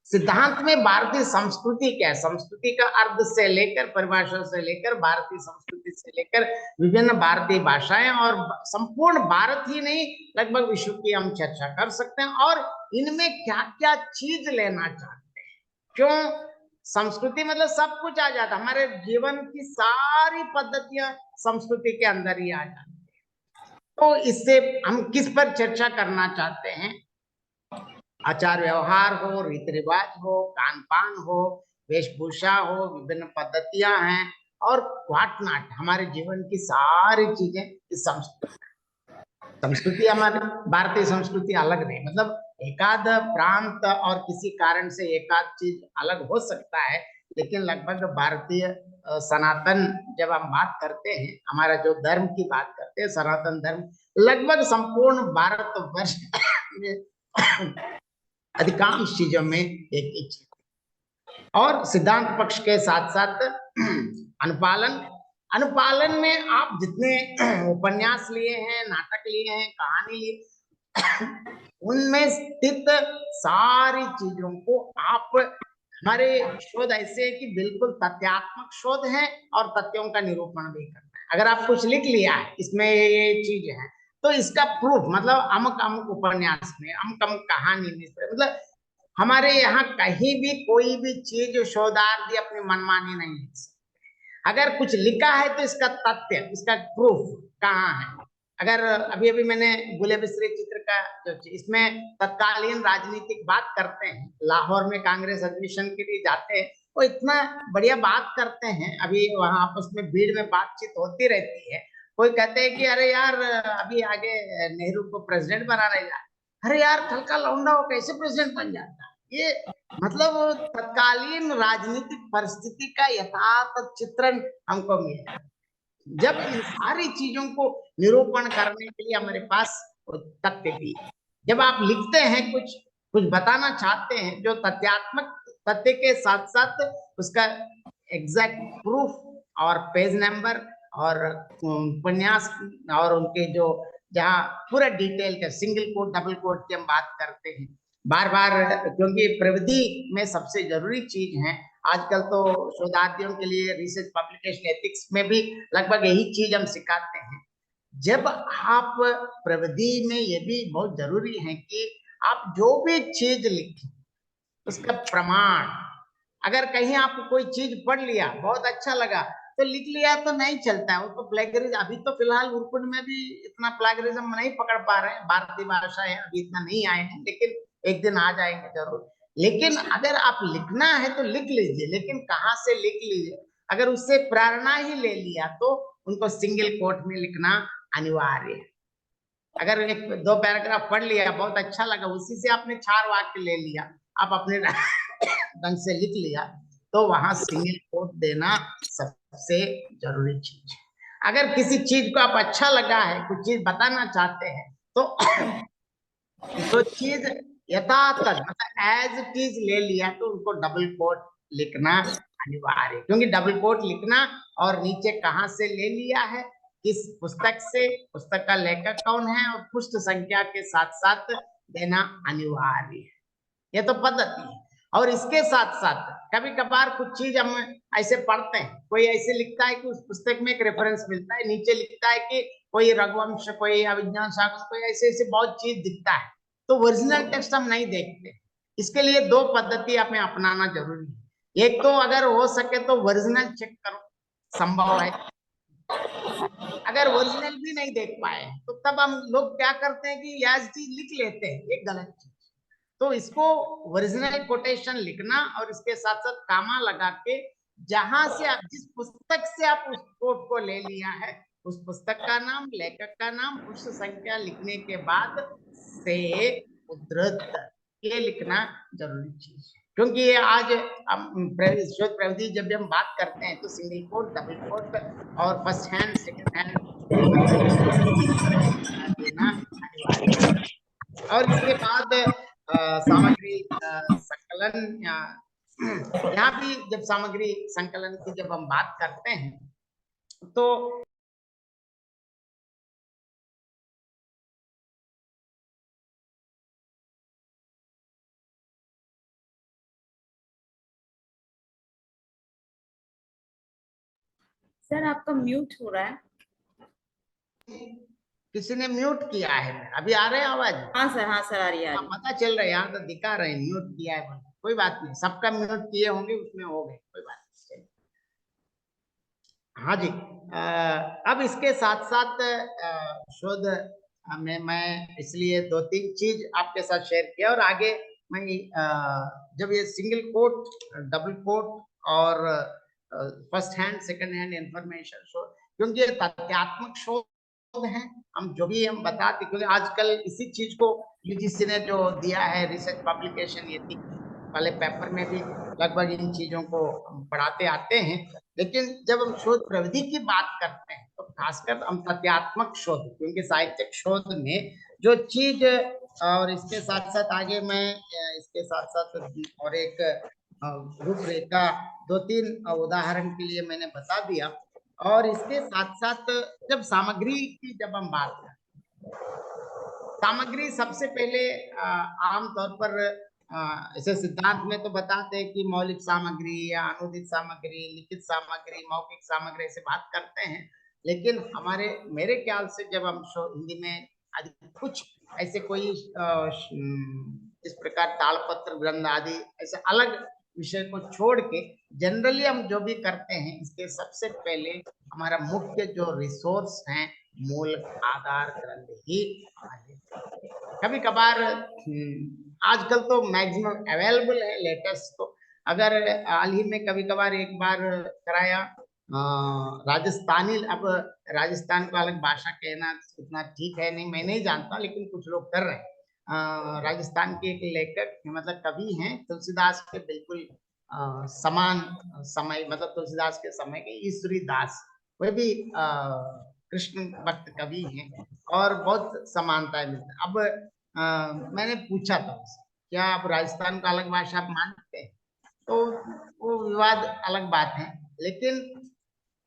सिद्धांत में भारतीय संस्कृति क्या है, संस्कृति का अर्थ से लेकर, परिभाषा से लेकर, भारतीय संस्कृति से लेकर विभिन्न भारतीय भाषाएं और संपूर्ण भारत ही नहीं लगभग विश्व की हम चर्चा कर सकते हैं, और इनमें क्या क्या चीज लेना चाहते हैं। क्यों संस्कृति मतलब सब कुछ आ जाता, हमारे जीवन की सारी पद्धतियां संस्कृति के अंदर ही आ जाती है। तो इससे हम किस पर चर्चा करना चाहते हैं, आचार व्यवहार हो, रीति रिवाज हो, खान पान हो, वेशभूषा हो, विभिन्न पद्धतियां हैं, और व्हाट नॉट, हमारे जीवन की सारी चीजें इस संस्कृति हमारे भारतीय संस्कृति अलग नहीं, मतलब एकाध प्रांत और किसी कारण से एकाध चीज अलग हो सकता है, लेकिन लगभग भारतीय सनातन जब हम बात करते हैं, हमारा जो धर्म की बात करते हैं, सनातन धर्म लगभग संपूर्ण भारत वर्ष में अधिकांश चीजों में एक ही चीज। और सिद्धांत पक्ष के साथ साथ अनुपालन में आप जितने उपन्यास लिए हैं, नाटक लिए हैं, कहानी लिए, उनमें स्थित सारी चीजों को आप, हमारे शोध ऐसे है कि बिल्कुल तथ्यात्मक शोध है और तथ्यों का निरूपण भी करना है। अगर आप कुछ लिख लिया है इसमें ये चीज है, तो इसका प्रूफ मतलब अमुक अमुक उपन्यास में, अमुक अमुक कहानी में, मतलब हमारे यहाँ कहीं भी कोई भी चीज शोधार्थी अपनी मनमानी नहीं लिख सकते। अगर कुछ लिखा है तो इसका तथ्य, इसका प्रूफ कहाँ है। अगर अभी अभी मैंने बुले बिसरे चित्र का जो इसमें तत्कालीन राजनीतिक बात करते हैं, लाहौर में कांग्रेस अधिवेशन के लिए जाते हैं, वो इतना बढ़िया बात करते हैं, अभी वहां आपस में भीड़ में बातचीत होती रहती है, कोई कहते हैं कि अरे यार अभी आगे नेहरू को प्रेसिडेंट बनाने जा, अरे यार कल का लौंडा वो कैसे प्रेसिडेंट बन जाता है। ये मतलब तत्कालीन राजनीतिक परिस्थिति का यथार्थ चित्रण हमको मिला। जब इन सारी चीजों को निरूपण करने के लिए हमारे पास तथ्य भी, जब आप लिखते हैं कुछ बताना चाहते हैं जो तथ्यात्मक तथ्य के साथ साथ उसका एग्जैक्ट प्रूफ और पेज नंबर और उपन्यास और उनके जो जहाँ पूरा डिटेल के सिंगल कोट डबल कोट की हम बात करते हैं बार बार, क्योंकि प्रविधि में सबसे जरूरी चीज है आजकल तो शोधार्थियों के लिए रिसर्च पब्लिकेशन एथिक्स में भी लगभग यही चीज हम सिखाते हैं। जब आप प्रविधि में ये भी बहुत जरूरी है कि आप जो भी चीज लिखें उसका प्रमाण, अगर कहीं आपको कोई चीज पढ़ लिया बहुत अच्छा लगा तो लिख लिया तो नहीं चलता है, वो तो प्लेगरिज्म, अभी तो फिलहाल उर्दू में भी इतना प्लेगरिज्म नहीं पकड़ पा रहे हैं, भारतीय भाषा है अभी इतना नहीं आए हैं, लेकिन एक दिन आ जाएंगे जरूर। लेकिन अगर आप लिखना है तो लिख लीजिए, लेकिन कहाँ से लिख लीजिए, अगर उससे प्रेरणा ही ले लिया तो उनको सिंगल कोट में लिखना अनिवार्य है। अगर एक दो पैराग्राफ पढ़ लिया बहुत अच्छा लगा, उसी से आपने 4 वाक्य ले लिया, आप अपने ढंग से लिख लिया, तो वहां सिंगल कोट देना सबसे जरूरी चीज है। अगर किसी चीज को आप अच्छा लगा है, कुछ चीज बताना चाहते हैं तो चीज यथातथ मतलब एज इट इज ले लिया तो उनको डबल कोट लिखना अनिवार्य है, क्योंकि डबल कोट लिखना और नीचे कहाँ से ले लिया है, किस पुस्तक से, पुस्तक का लेखक कौन है और पृष्ठ संख्या के साथ साथ देना अनिवार्य है। ये तो पद्धति है। और इसके साथ साथ कभी कभार कुछ चीज हम ऐसे पढ़ते हैं, कोई ऐसे लिखता है कि उस पुस्तक में एक रेफरेंस मिलता है, नीचे लिखता है कि कोई रघुवंश, कोई अभिज्ञान शाकुंतल, कोई ऐसे ऐसे बहुत चीज दिखता है, तो ओरिजिनल टेक्स्ट हम नहीं देखते। इसके लिए 2 पद्धति हमें अपनाना जरूरी है। एक तो अगर हो सके तो ओरिजिनल चेक करो, संभव है अगर ओरिजिनल भी नहीं देख पाए तो तब हम लोग क्या करते हैं कि याज चीज लिख लेते हैं, ये गलत चीज। तो इसको ओरिजिनल कोटेशन लिखना और इसके साथ साथ कामा लगा के जहां से आप जिस पुस्तक से आप उस कोट को ले लिया है उस पुस्तक का नाम, लेखक का नाम, पृष्ठ संख्या लिखने के बाद से उद्धृत ये लिखना जरूरी चीज है। क्योंकि ये आज हम शोध प्रविधि जब हम बात करते हैं तो सिंगल कोट, डबल कोट और फर्स्ट हैंड, सेकंड हैंड देना अनिवार्य है। और इसके बाद सामग्री संकलन, यहाँ भी जब सामग्री संकलन की जब हम बात करते हैं तो सर आपका म्यूट हो रहा है। किसी ने म्यूट किया है, अभी आ रहे हैं आवाज? हाँ सर, हाँ सर, आ रही है। पता चल रहा है, यहाँ तो दिखा रहे हैं म्यूट किया है। कोई बात नहीं, सबका म्यूट किए होंगे उसमें हो गए, कोई बात नहीं। हाँ जी, अब इसके साथ साथ शोध में मैं इसलिए 2-3 चीज आपके साथ शेयर किया और आगे मैं जब ये सिंगल कोट, डबल कोट और first hand, second hand information शोध, क्योंकि ये तथ्यात्मक शोध है, हम जो भी हम बताते, क्योंकि आजकल इसी चीज को यूजीसी ने जो दिया है रिसर्च पब्लिकेशन एथिक्स वाले पेपर में भी लगभग इन चीजों को पढ़ाते आते हैं। लेकिन जब हम शोध प्रविधि की बात करते हैं तो खासकर हम तथ्यात्मक शोध, क्योंकि साहित्यिक शोध में जो चीज, और इसके साथ साथ आगे मैं इसके साथ साथ और एक रूपरेखा 2-3 उदाहरण के लिए मैंने बता दिया। और इसके साथ साथ जब सामग्री की जब हम बात करते हैं, सामग्री सबसे पहले आमतौर पर ऐसे सिद्धांत में तो बताते हैं कि मौलिक सामग्री या अनुदित सामग्री, लिखित सामग्री, मौखिक सामग्री से बात करते हैं। लेकिन मेरे ख्याल से जब हम हिंदी में कुछ ऐसे कोई इस प्रकार तालपत्र ग्रंथ आदि ऐसे अलग विषय को छोड़ के जनरली हम जो भी करते हैं, इसके सबसे पहले हमारा मुख्य जो रिसोर्स है, मूल आधार ग्रंथ ही हमारे। कभी कभार आजकल तो मैक्सिमम अवेलेबल है लेटेस्ट, तो अगर हाल ही में कभी कभार एक बार कराया राजस्थानी, अब राजस्थान को अलग भाषा कहना इतना ठीक है नहीं, मैं नहीं जानता, लेकिन कुछ लोग कर रहे हैं। राजस्थान के एक लेखक मतलब कवि हैं, तुलसीदास के बिल्कुल समान समय, मतलब तुलसीदास के समय के ईश्वरी दास, वे भी कृष्ण भक्त कवि हैं और बहुत समानताएं मिलती है। अब मैंने पूछा था उससे, क्या आप राजस्थान का अलग भाषा आप मानते हैं? तो वो विवाद अलग बात है, लेकिन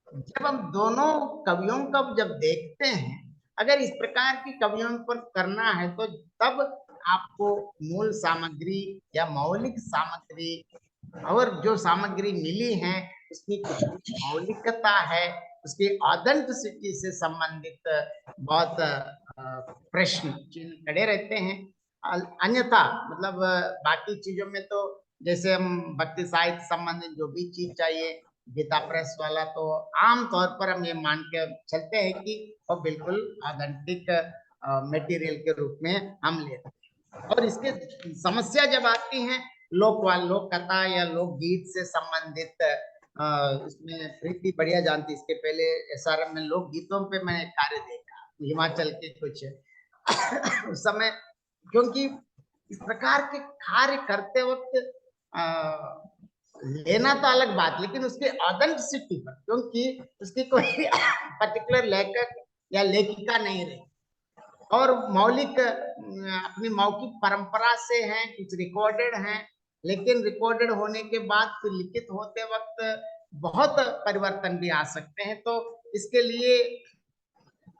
जब हम दोनों कवियों का जब देखते हैं, अगर इस प्रकार की कवियों पर करना है तो तब आपको मूल सामग्री या मौलिक सामग्री और जो सामग्री मिली है उसमें कुछ मौलिकता है, उसकी ऑथेंटिसिटी से संबंधित बहुत प्रश्न चिन्ह खड़े रहते हैं। अन्यथा मतलब बाकी चीजों में तो जैसे हम भक्ति साहित्य संबंधित जो भी चीज चाहिए, गीता प्रेस वाला, तो आम तौर पर हम ये मान के चलते हैं कि वो बिल्कुल ऑथेंटिक मटेरियल के रूप में हम लेते हैं। और इसके समस्या जब आती है लोक कथा या लोकगीत से संबंधित, इसमें प्रीति बढ़िया जानती, इसके पहले एसआरएम में लोकगीतों पे मैंने कार्य देखा, हिमाचल के कुछ उस समय, क्योंकि इस प्रकार के कार्य करते वक्त लेना तो अलग बात, लेकिन उसके ऑथेंटिसिटी पर, क्योंकि उसकी कोई पर्टिकुलर लेखक या लेखिका नहीं रही और मौलिक अपनी मौखिक परंपरा से हैं, कुछ रिकॉर्डेड हैं, लेकिन रिकॉर्डेड होने के बाद फिर लिखित होते वक्त बहुत परिवर्तन भी आ सकते हैं। तो इसके लिए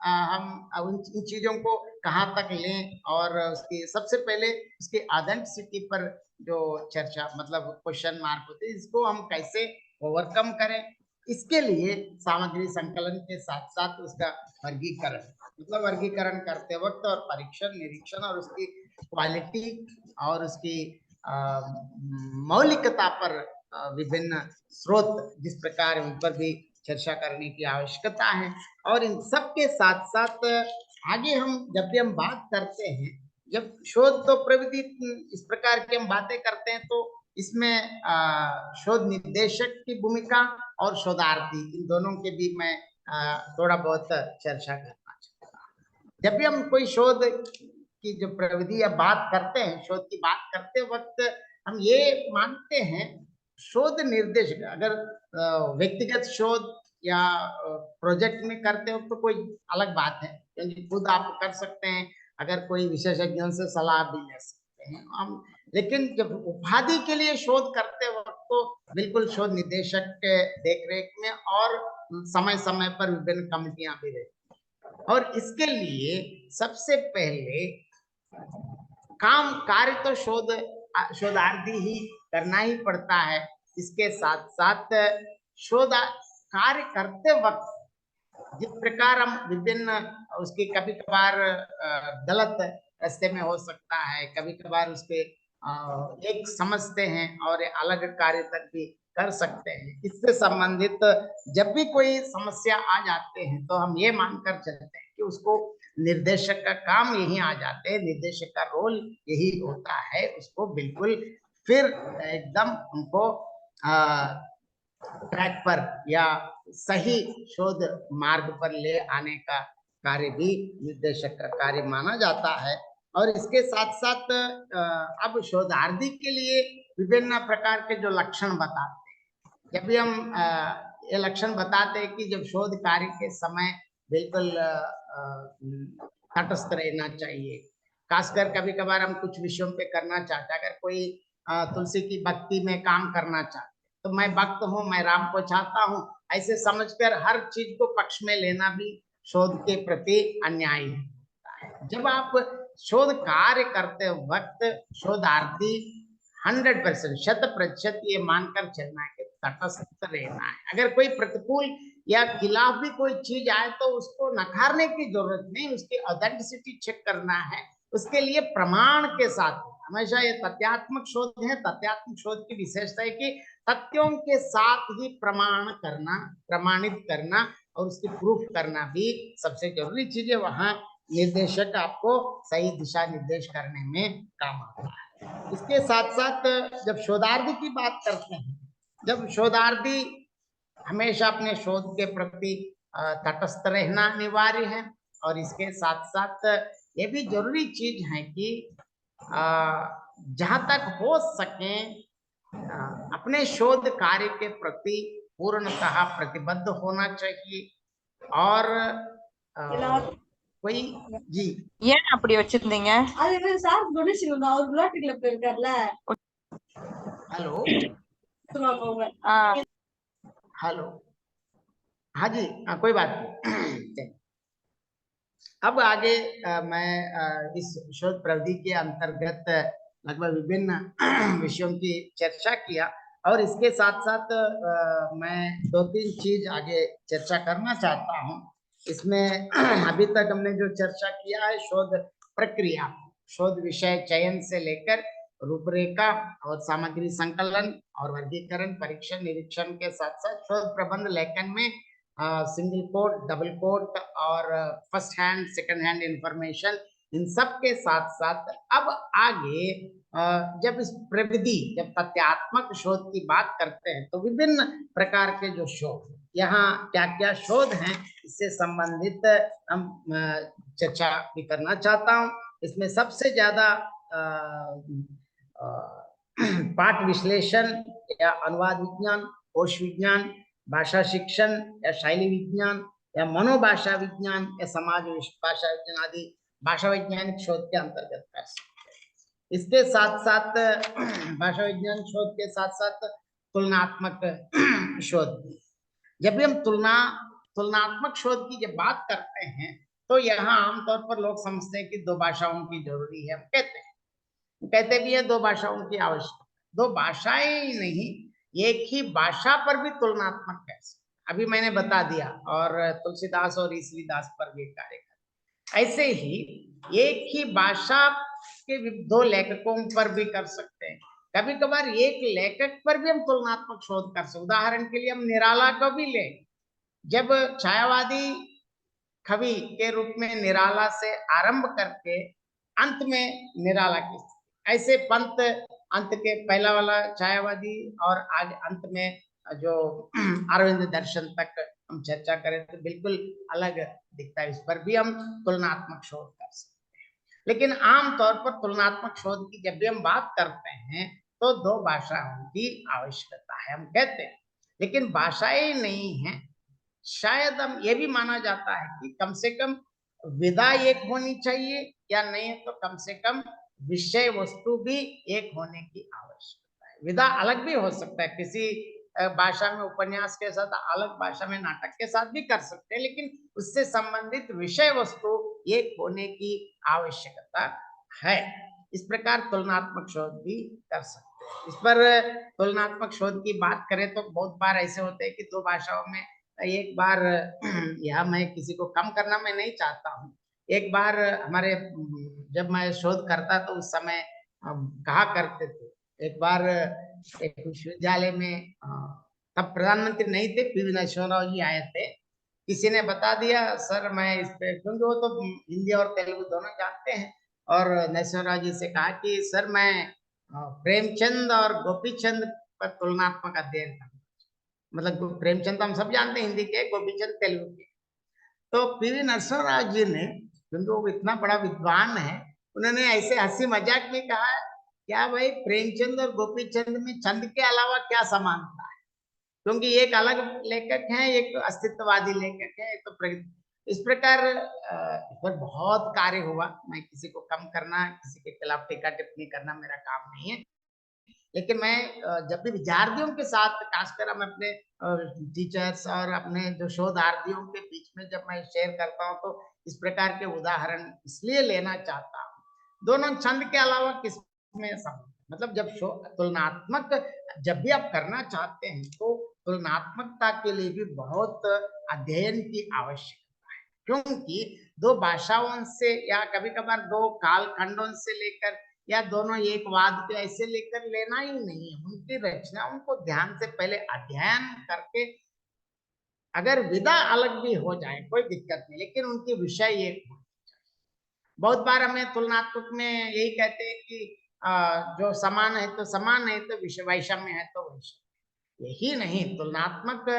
हम इन चीजों को कहाँ तक लें और उसकी सबसे पहले उसकी ऑथेंटिसिटी पर जो चर्चा, मतलब क्वेश्चन मार्क होते हैं, इसको हम कैसे ओवरकम करें, इसके लिए सामग्री संकलन के साथ साथ उसका वर्गीकरण, मतलब वर्गीकरण करते वक्त और परीक्षण, निरीक्षण और उसकी क्वालिटी और उसकी मौलिकता पर विभिन्न स्रोत जिस प्रकार उन पर भी चर्चा करने की आवश्यकता है। और इन सब के साथ साथ आगे हम जब भी हम बात करते हैं, जब शोध तो प्रविधि इस प्रकार की हम बातें करते हैं, तो इसमें शोध निर्देशक की भूमिका और शोधार्थी, इन दोनों के भी मैं थोड़ा बहुत चर्चा करना चाहता हूँ। जब भी हम कोई शोध की जो प्रविधि या बात करते हैं, शोध की बात करते वक्त हम ये मानते हैं, शोध निर्देशक अगर व्यक्तिगत शोध या प्रोजेक्ट में करते हो तो कोई अलग बात है, क्योंकि खुद आप कर सकते हैं, अगर कोई विशेषज्ञों से सलाह भी ले सकते हैं हम। लेकिन जब उपाधि के लिए शोध करते वक्त तो बिल्कुल शोध निदेशक के देखरेख में और समय समय पर विभिन्न कमिटियां भी रहती हैं। और इसके लिए सबसे पहले कार्य तो शोधार्थी ही करना ही पड़ता है। इसके साथ साथ शोध कार्य करते वक्त जिस प्रकार हम विभिन्न उसकी कभी कभार गलत रास्ते में हो सकता है, कभी कभार उसके एक समझते हैं और अलग कार्य तक भी कर सकते हैं। इससे संबंधित जब भी कोई समस्या आ जाते हैं तो हम ये मानकर चलते हैं कि उसको निर्देशक का काम यही आ जाते हैं, निर्देशक का रोल यही होता है, उसको बिल्कुल फिर एकदम उनको ट्रैक पर या सही शोध मार्ग पर ले आने का कार्य भी निर्देशक का कार्य माना जाता है। और इसके साथ साथ अब शोधार्थी के लिए विभिन्न प्रकार के जो लक्षण बताते हैं, जब भी हम ये लक्षण बताते हैं कि जब शोध कार्य के समय बिल्कुल तटस्थ रहना चाहिए। खासकर कभी कभार हम कुछ विषयों पे करना चाहते हैं, अगर कोई तुलसी की भक्ति में काम करना चाहते तो मैं भक्त हूँ, मैं राम को चाहता हूँ, ऐसे समझकर हर चीज को पक्ष में लेना भी शोध के प्रति अन्याय है। जब आप शोध कार्य करते वक्त शोधार्थी 100% 100% ये मानकर चलना है कि तटस्थ रहना है। अगर कोई प्रतिकूल या खिलाफ भी कोई चीज आए तो उसको नकारने की जरूरत नहीं, उसकी ऑथेंटिसिटी चेक करना है। उसके लिए प्रमाण के साथ, हमेशा ये तथ्यात्मक शोध है, तथ्यात्मक शोध की विशेषता है कि तथ्यों के साथ ही प्रमाण करना, प्रमाणित करना और उसकी प्रूफ करना भी सबसे जरूरी चीज है। वहां निर्देशक आपको सही दिशा निर्देश करने में काम आता है। इसके साथ साथ जब शोधार्थी की बात करते हैं, जब शोधार्थी हमेशा अपने शोध के प्रति तटस्थ रहना अनिवार्य है। और इसके साथ साथ ये भी जरूरी चीज है कि जहां तक हो सके अपने शोध कार्य के प्रति पूर्णतः प्रतिबद्ध होना चाहिए। और कोई जी ஏன் அப்படி வச்சிருந்தீங்க? அது சார் டொனேஷன் அவர் விளையாட்டு கிளப்ல இருக்கார்ல, हेलो சொல்லுவாங்க हेलो हाँ जी कोई बात नहीं। अब आगे मैं इस शोध प्रविधि के अंतर्गत लगभग विभिन्न विषयों की चर्चा किया और इसके साथ साथ मैं 2-3 चीज आगे चर्चा करना चाहता हूं। इसमें अभी तक हमने जो चर्चा किया है शोध प्रक्रिया, शोध विषय चयन से लेकर रूपरेखा और सामग्री संकलन और वर्गीकरण, परीक्षण, निरीक्षण के साथ साथ शोध प्रबंध लेखन में सिंगल कोट, डबल कोट और first hand, second hand information, इन सब के साथ साथ अब आगे जब इस प्रविधि, जब तथ्यात्मक शोध की बात करते हैं तो विभिन्न प्रकार के जो शोध, यहाँ क्या क्या शोध हैं इससे संबंधित हम चर्चा भी करना चाहता हूँ। इसमें सबसे ज्यादा पाठ विश्लेषण या अनुवाद विज्ञान, कोश विज्ञान, भाषा शिक्षण या शैली विज्ञान या मनोभाषा विज्ञान या समाज भाषा विज्ञान आदि भाषा वैज्ञानिक शोध के अंतर्गत कर सकते हैं। इसके साथ साथ भाषा विज्ञान शोध के साथ साथ तुलनात्मक शोध। जब भी हम तुलनात्मक शोध की जब बात करते हैं तो यहाँ आमतौर पर लोग समझते हैं कि 2 भाषाओं की जरूरी है। हम कहते भी है 2 भाषाओं की आवश्यकता, 2 भाषाएं ही नहीं, एक ही भाषा पर भी तुलनात्मक कैसे, अभी मैंने बता दिया, और तुलसीदास और ईसवीदास पर भी कार्य कर। ऐसे ही एक ही भाषा के 2 लेखकों पर भी कर सकते हैं। कभी कभार एक लेखक पर भी हम तुलनात्मक शोध कर सकते। उदाहरण के लिए हम निराला को भी लें जब छायावादी कवि के रूप में निराला से आरंभ करके अंत में निराला की स्थिति, ऐसे पंत अंत के पहला वाला छायावादी और आज अंत में जो अरविंद दर्शन तक हम चर्चा करें तो बिल्कुल अलग दिखता है। इस पर भी हम तुलनात्मक शोध कर सकते हैं, लेकिन आमतौर पर तुलनात्मक शोध की जब भी हम बात करते हैं तो दो भाषाओं की आवश्यकता है हम कहते हैं, लेकिन भाषाएं नहीं है। शायद हम ये भी माना जाता है कि कम से कम विधा एक होनी चाहिए, या नहीं तो कम से कम विषय वस्तु भी एक होने की आवश्यकता है। विधा अलग भी हो सकता है, किसी भाषा में उपन्यास के साथ अलग भाषा में नाटक के साथ भी कर सकते हैं, लेकिन उससे संबंधित विषय वस्तु एक होने की आवश्यकता है। इस प्रकार तुलनात्मक शोध भी कर सकते हैं। इस पर तुलनात्मक शोध की बात करें तो बहुत बार ऐसे होते हैं कि दो भाषाओं में एक बार यह मैं किसी को कम करना मैं नहीं चाहता हूँ। एक बार हमारे जब मैं शोध करता तो उस समय कहा करते थे, एक बार एक विश्वविद्यालय में तब प्रधानमंत्री नहीं थे, पीवी नरसिम्हा जी आए थे। किसी ने बता दिया सर मैं इस पे, क्योंकि वो तो हिंदी और तेलुगु दोनों जानते हैं, और नरसिम्हा जी से कहा कि सर मैं प्रेमचंद और गोपीचंद पर तुलनात्मक अध्ययन करना, मतलब प्रेमचंद हम सब जानते हैं हिंदी के, गोपीचंद तेलुगु के। तो पीवी नरसिम्हा जी ने, क्योंकि वो इतना बड़ा विद्वान है, उन्होंने ऐसे हंसी मजाक में कहा क्या भाई प्रेमचंद और गोपीचंद में चंद के अलावा क्या समानता है, क्योंकि एक अलग लेखक है, एक अस्तित्ववादी लेखक है, तो इस प्रकार इस पर बहुत कार्य हुआ। मैं किसी को कम करना, किसी के खिलाफ टीका टिप्पणी करना मेरा काम नहीं है, लेकिन मैं जब भी विद्यार्थियों के साथ, खासकर हम अपने टीचर्स और अपने जो शोधार्थियों के बीच में जब मैं शेयर करता हूँ तो इस प्रकार के उदाहरण इसलिए लेना चाहता हूँ। दोनों छंद के अलावा किसमें संबंध, मतलब जब तुलनात्मक जब भी आप करना चाहते हैं तो तुलनात्मकता के लिए भी बहुत अध्ययन की आवश्यकता है, क्योंकि दो भाषाओं से या कभी कभार दो कालखंडों से लेकर या दोनों एक वाद पे ऐसे लेकर लेना ही नहीं है। उनकी रचनाओं को ध्यान से पहले अध्ययन करके, अगर विधा अलग भी हो जाए कोई दिक्कत नहीं, लेकिन उनके विषय एक हो। बहुत बार हमें तुलनात्मक में यही कहते हैं कि जो समान है तो समान है, तो विषय वैषम्य है तो वैषम्य। यही नहीं, तुलनात्मक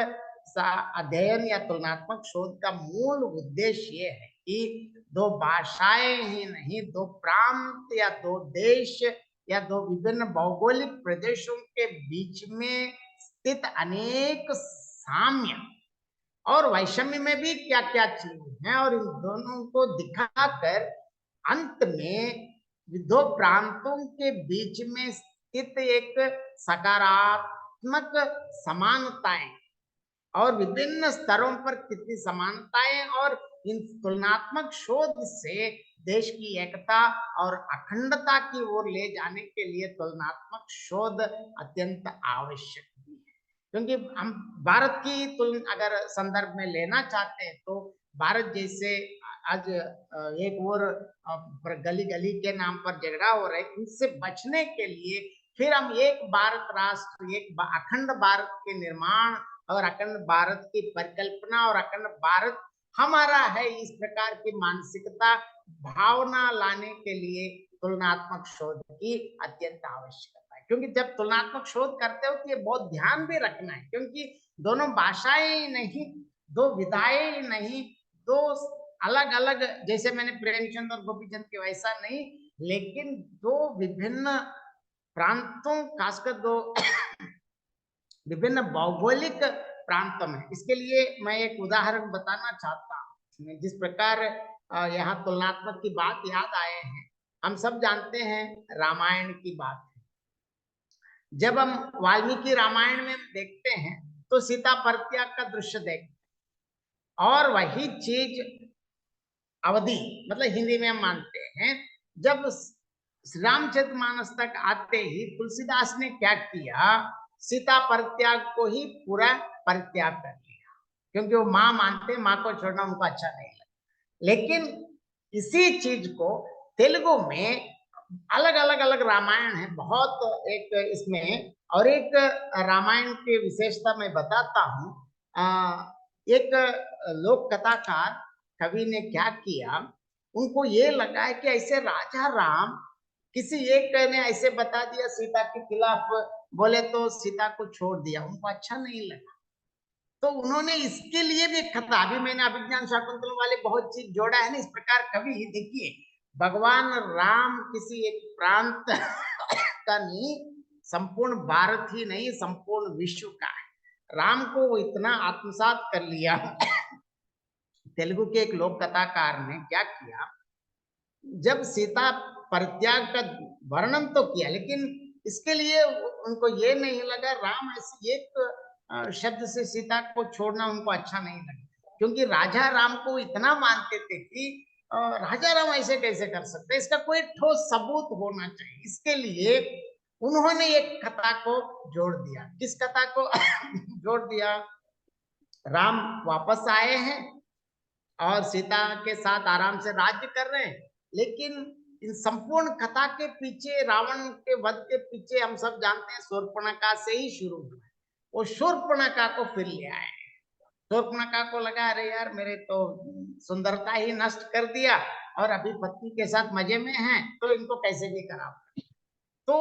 अध्ययन या तुलनात्मक शोध का मूल उद्देश्य ये है कि दो भाषाएं ही नहीं, दो प्रांत या दो देश या दो विभिन्न भौगोलिक प्रदेशों के बीच में स्थित अनेक साम्य और वैषम्य में भी क्या क्या चीजें हैं, और इन दोनों को दिखाकर अंत में दो प्रांतों के बीच में स्थित एक सकारात्मक समानताएं और विभिन्न स्तरों पर कितनी समानताएं, और इन तुलनात्मक शोध से देश की एकता और अखंडता की ओर ले जाने के लिए तुलनात्मक शोध अत्यंत आवश्यक भी है। क्योंकि हम भारत की तुलना अगर संदर्भ में लेना चाहते हैं तो भारत जैसे आज एक और गली गली के नाम पर झगड़ा हो रहा है, इनसे बचने के लिए फिर हम एक भारत राष्ट्र, एक अखंड भारत के निर्माण और अखंड भारत की परिकल्पना और अखंड भारत हमारा है, इस प्रकार की मानसिकता भावना लाने के लिए तुलनात्मक शोध की अत्यंत आवश्यकता है। क्योंकि जब तुलनात्मक शोध करते हो तो ये बहुत ध्यान भी रखना है, क्योंकि दोनों भाषाएं नहीं, दो विधाएं नहीं, दो अलग अलग, जैसे मैंने प्रेमचंद और गोपीचंद के वैसा नहीं, लेकिन दो विभिन्न प्रांतों, खासकर दो विभिन्न भौगोलिक प्रांतों में। इसके लिए मैं एक उदाहरण बताना चाहता हूँ। जिस प्रकार यहाँ तुलनात्मक की बात याद आए हैं, हम सब जानते हैं रामायण की बात है। जब हम वाल्मीकि रामायण में देखते हैं तो सीता परित्याग का दृश्य देखते हैं, और वही चीज अवधि मतलब हिंदी में हम मानते हैं। जब रामचरितमानस तक आते ही तुलसीदास ने क्या किया, सीता परित्याग को ही पूरा परित्याग कर लिया, क्योंकि वो माँ मानते, माँ को छोड़ना उनको अच्छा नहीं लगता। लेकिन इसी चीज को तेलुगु में अलग अलग रामायण है बहुत, एक इसमें, और एक रामायण की विशेषता मैं बताता हूँ। एक लोक कथाकार कवि ने क्या किया, उनको ये लगा है कि ऐसे राजा राम किसी एक ने ऐसे बता दिया सीता के खिलाफ, बोले तो सीता को छोड़ दिया, उनको अच्छा नहीं लगा। तो उन्होंने इसके लिए भी कथा, अभी मैंने अभिज्ञान शाकुंतलम वाले बहुत चीज जोड़ा है ना, इस प्रकार कवि देखिए भगवान राम किसी एक प्रांत का नहीं, संपूर्ण भारत ही नहीं संपूर्ण विश्व का है। राम को वो इतना आत्मसात कर लिया। तेलुगु के एक लोक कथाकार ने क्या किया, जब सीता परित्याग का वर्णन तो किया, लेकिन इसके लिए उनको ये नहीं लगा, राम ऐसे एक शब्द से सीता को छोड़ना उनको अच्छा नहीं लगा, क्योंकि राजा राम को इतना मानते थे कि राजा राम ऐसे कैसे कर सकते, इसका कोई ठोस सबूत होना चाहिए। इसके लिए उन्होंने एक कथा को जोड़ दिया। किस कथा को जोड़ दिया? राम वापस आए हैं और सीता के साथ आराम से राज्य कर रहे हैं, लेकिन इन संपूर्ण कथा के पीछे, रावण के वध के पीछे हम सब जानते हैं शूर्पणखा से ही शुरू हुआ है। वो शूर्पणखा को फिर ले आए। शूर्पणखा को लगा अरे यार मेरे तो सुंदरता ही नष्ट कर दिया और अभी पत्नी के साथ मजे में हैं, तो इनको कैसे भी कराओ। तो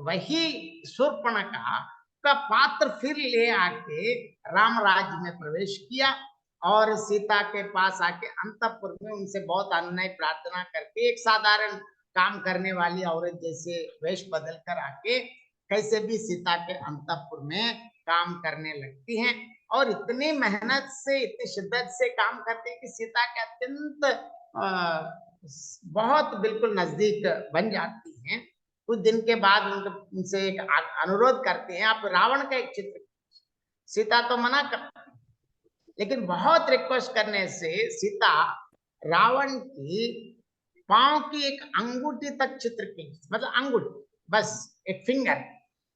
वही शूर्पणखा का पात्र फिर ले आके राम राज्य में प्रवेश किया और सीता के पास आके अंतःपुर में उनसे बहुत अनुनय प्रार्थना करके एक साधारण काम करने वाली औरत जैसे वेश बदल कर आके कैसे भी सीता के अंतःपुर में काम करने लगती हैं और इतनी मेहनत से, इतनी शिद्दत से काम करते हैं कि सीता के अत्यंत बहुत बिल्कुल नजदीक बन जाती हैं। कुछ दिन के बाद उनसे एक अनुरोध करते हैं, आप रावण का एक चित्र। सीता तो मना कर, लेकिन बहुत रिक्वेस्ट करने से सीता रावण की पांव की एक अंगूठी तक चित्र की, मतलब अंगूठी बस एक फिंगर,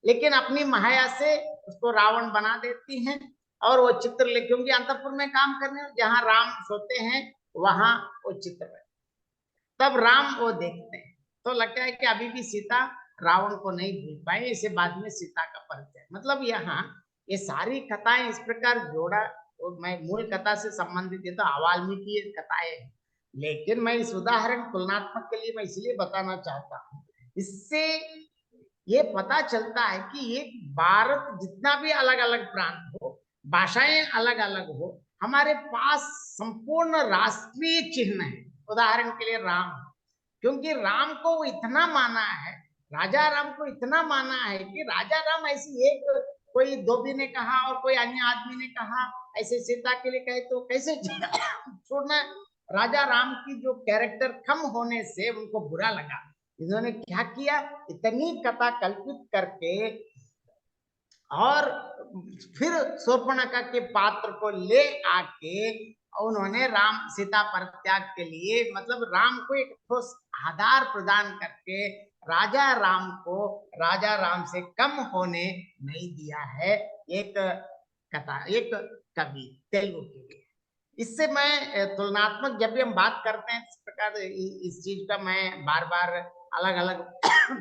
लेकिन अपनी माया से उसको रावण बना देती हैं और वो चित्र ले, क्योंकि अंतःपुर में काम करने जहां राम सोते हैं वहां वो चित्र है। तब राम वो देखते हैं तो लगता है कि अभी भी सीता रावण को नहीं भूल पाए, इसे बाद में सीता का परिचय। मतलब यहाँ ये सारी कथाएं इस प्रकार जोड़ा, और मैं मूल कथा से संबंधित ये तो वाल्मीकि कथाएं हैं, लेकिन मैं इस उदाहरण तुलनात्मक के लिए मैं इसलिए बताना चाहता हूँ, इससे ये पता चलता है कि ये भारत जितना भी अलग अलग प्रांत हो, भाषाएं अलग अलग हो, हमारे पास संपूर्ण राष्ट्रीय चिन्ह है। उदाहरण के लिए राम, क्योंकि राम को इतना माना है, राजा राम को इतना माना है कि राजा राम ऐसी एक, कोई धोबी ने कहा और कोई अन्य आदमी ने कहा ऐसे सीता के लिए कहे तो कैसे छोड़ना। राजा राम की जो कैरेक्टर कम होने से उनको बुरा लगा। इन्होंने क्या किया, इतनी कथा कल्पित करके और फिर शूर्पणखा के पात्र को ले आके उन्होंने राम सीता परित्याग के लिए, मतलब राम को एक ठोस आधार प्रदान करके राजा राम को राजा राम से कम होने नहीं दिया है। एक कथा, एक कवि तेलुगु के लिए। इससे मैं तुलनात्मक, जब भी हम बात करते हैं इस प्रकार इस चीज का मैं बार बार अलग अलग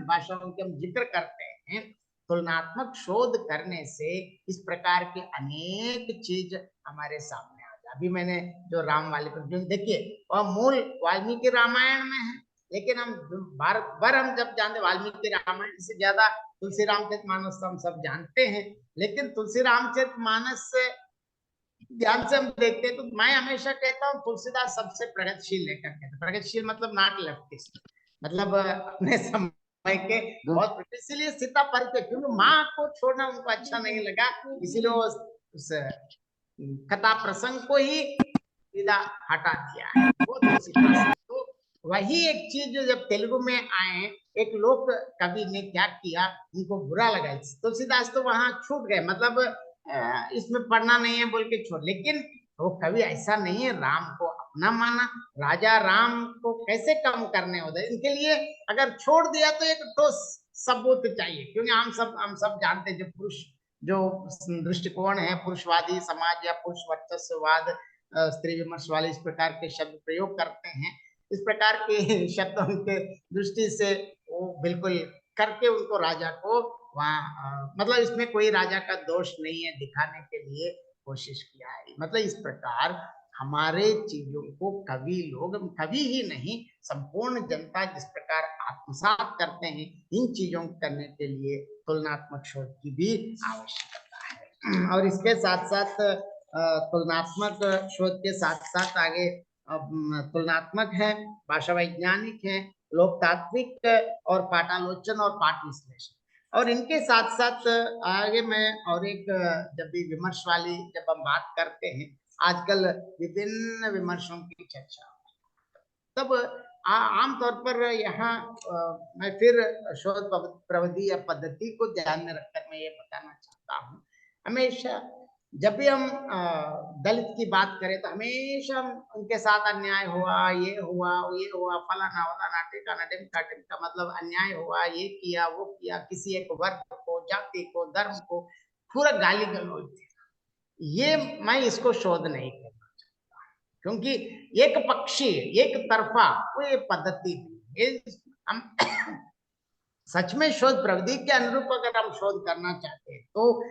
भाषाओं के हम जिक्र करते हैं, तुलनात्मक शोध करने से इस प्रकार के अनेक चीज हमारे सामने आ जाए। अभी मैंने जो राम वाले पर जो देखिए वह मूल वाल्मीकि रामायण में है, लेकिन हम भारत भर हम जब जानते वाल्मीकि रामायण से ज्यादा तुलसी रामचरितमानस हम सब जानते हैं, लेकिन तुलसी रामचरितमानस से ध्यान से हम देखते हैं तो मैं हमेशा कहता हूँ तुलसीदास सबसे प्रगतिशील लेखक है। प्रगतिशील मतलब नॉट लेफ्टिस्ट, मतलब अपने समय के बहुत, इसीलिए सीता परित्याग, क्योंकि माँ को छोड़ना उनको अच्छा नहीं लगा, इसीलिए उस कथा प्रसंग को ही सीधा हटा दिया है वो तुलसीदास। तो वही एक चीज जो जब तेलुगु में आए, एक लोक कवि ने क्या किया, उनको बुरा लगा। तुलसीदास तो वहां छूट गए, मतलब इसमें पढ़ना नहीं है बोल के छोड़, लेकिन वो कवि ऐसा नहीं है, राम को अपना माना, राजा राम को कैसे कम करने होता है, इनके लिए अगर छोड़ दिया तो एक ठोस सबूत चाहिए, क्योंकि हम सब जानते हैं जो पुरुष जो दृष्टिकोण है, पुरुषवादी समाज या पुरुष वर्चस्ववाद, स्त्री विमर्श वाले इस प्रकार के शब्द प्रयोग करते हैं, इस प्रकार के शब्दों के दृष्टि से वो बिल्कुल करके उनको राजा को वहाँ मतलब इसमें कोई राजा का दोष नहीं है दिखाने के लिए कोशिश किया है। मतलब इस प्रकार हमारे चीजों को कवि लोग, कवि ही नहीं संपूर्ण जनता जिस प्रकार आत्मसात करते हैं, इन चीजों को करने के लिए तुलनात्मक शोध की भी आवश्यकता है। और इसके साथ साथ तुलनात्मक शोध के साथ साथ आगे तुलनात्मक है, भाषा वैज्ञानिक है, लोकतात्विक और पाठालोचन और पाठ विश्लेषण। और इनके साथ साथ आगे मैं और एक जब भी विमर्श वाली जब हम बात करते हैं, आजकल विभिन्न विमर्शों की चर्चा, तब आमतौर पर यहाँ मैं फिर शोध प्रविधि या पद्धति को ध्यान में रखकर मैं ये बताना चाहता हूँ, हमेशा जब भी हम दलित की बात करें तो हमेशा हम उनके साथ अन्याय हुआ, ये हुआ, फलाना वाला टिमका टिमका, मतलब अन्याय हुआ, ये किया वो किया, किसी एक वर्ग को, जाति को, धर्म को पूरा गाली गलौज दिया। ये मैं इसको शोध नहीं करना चाहता, क्योंकि एक पक्षी, एक तरफा वो ये पद्धति हम सच में शोध प्रविधि के अनुरूप अगर हम शोध करना चाहते हैं तो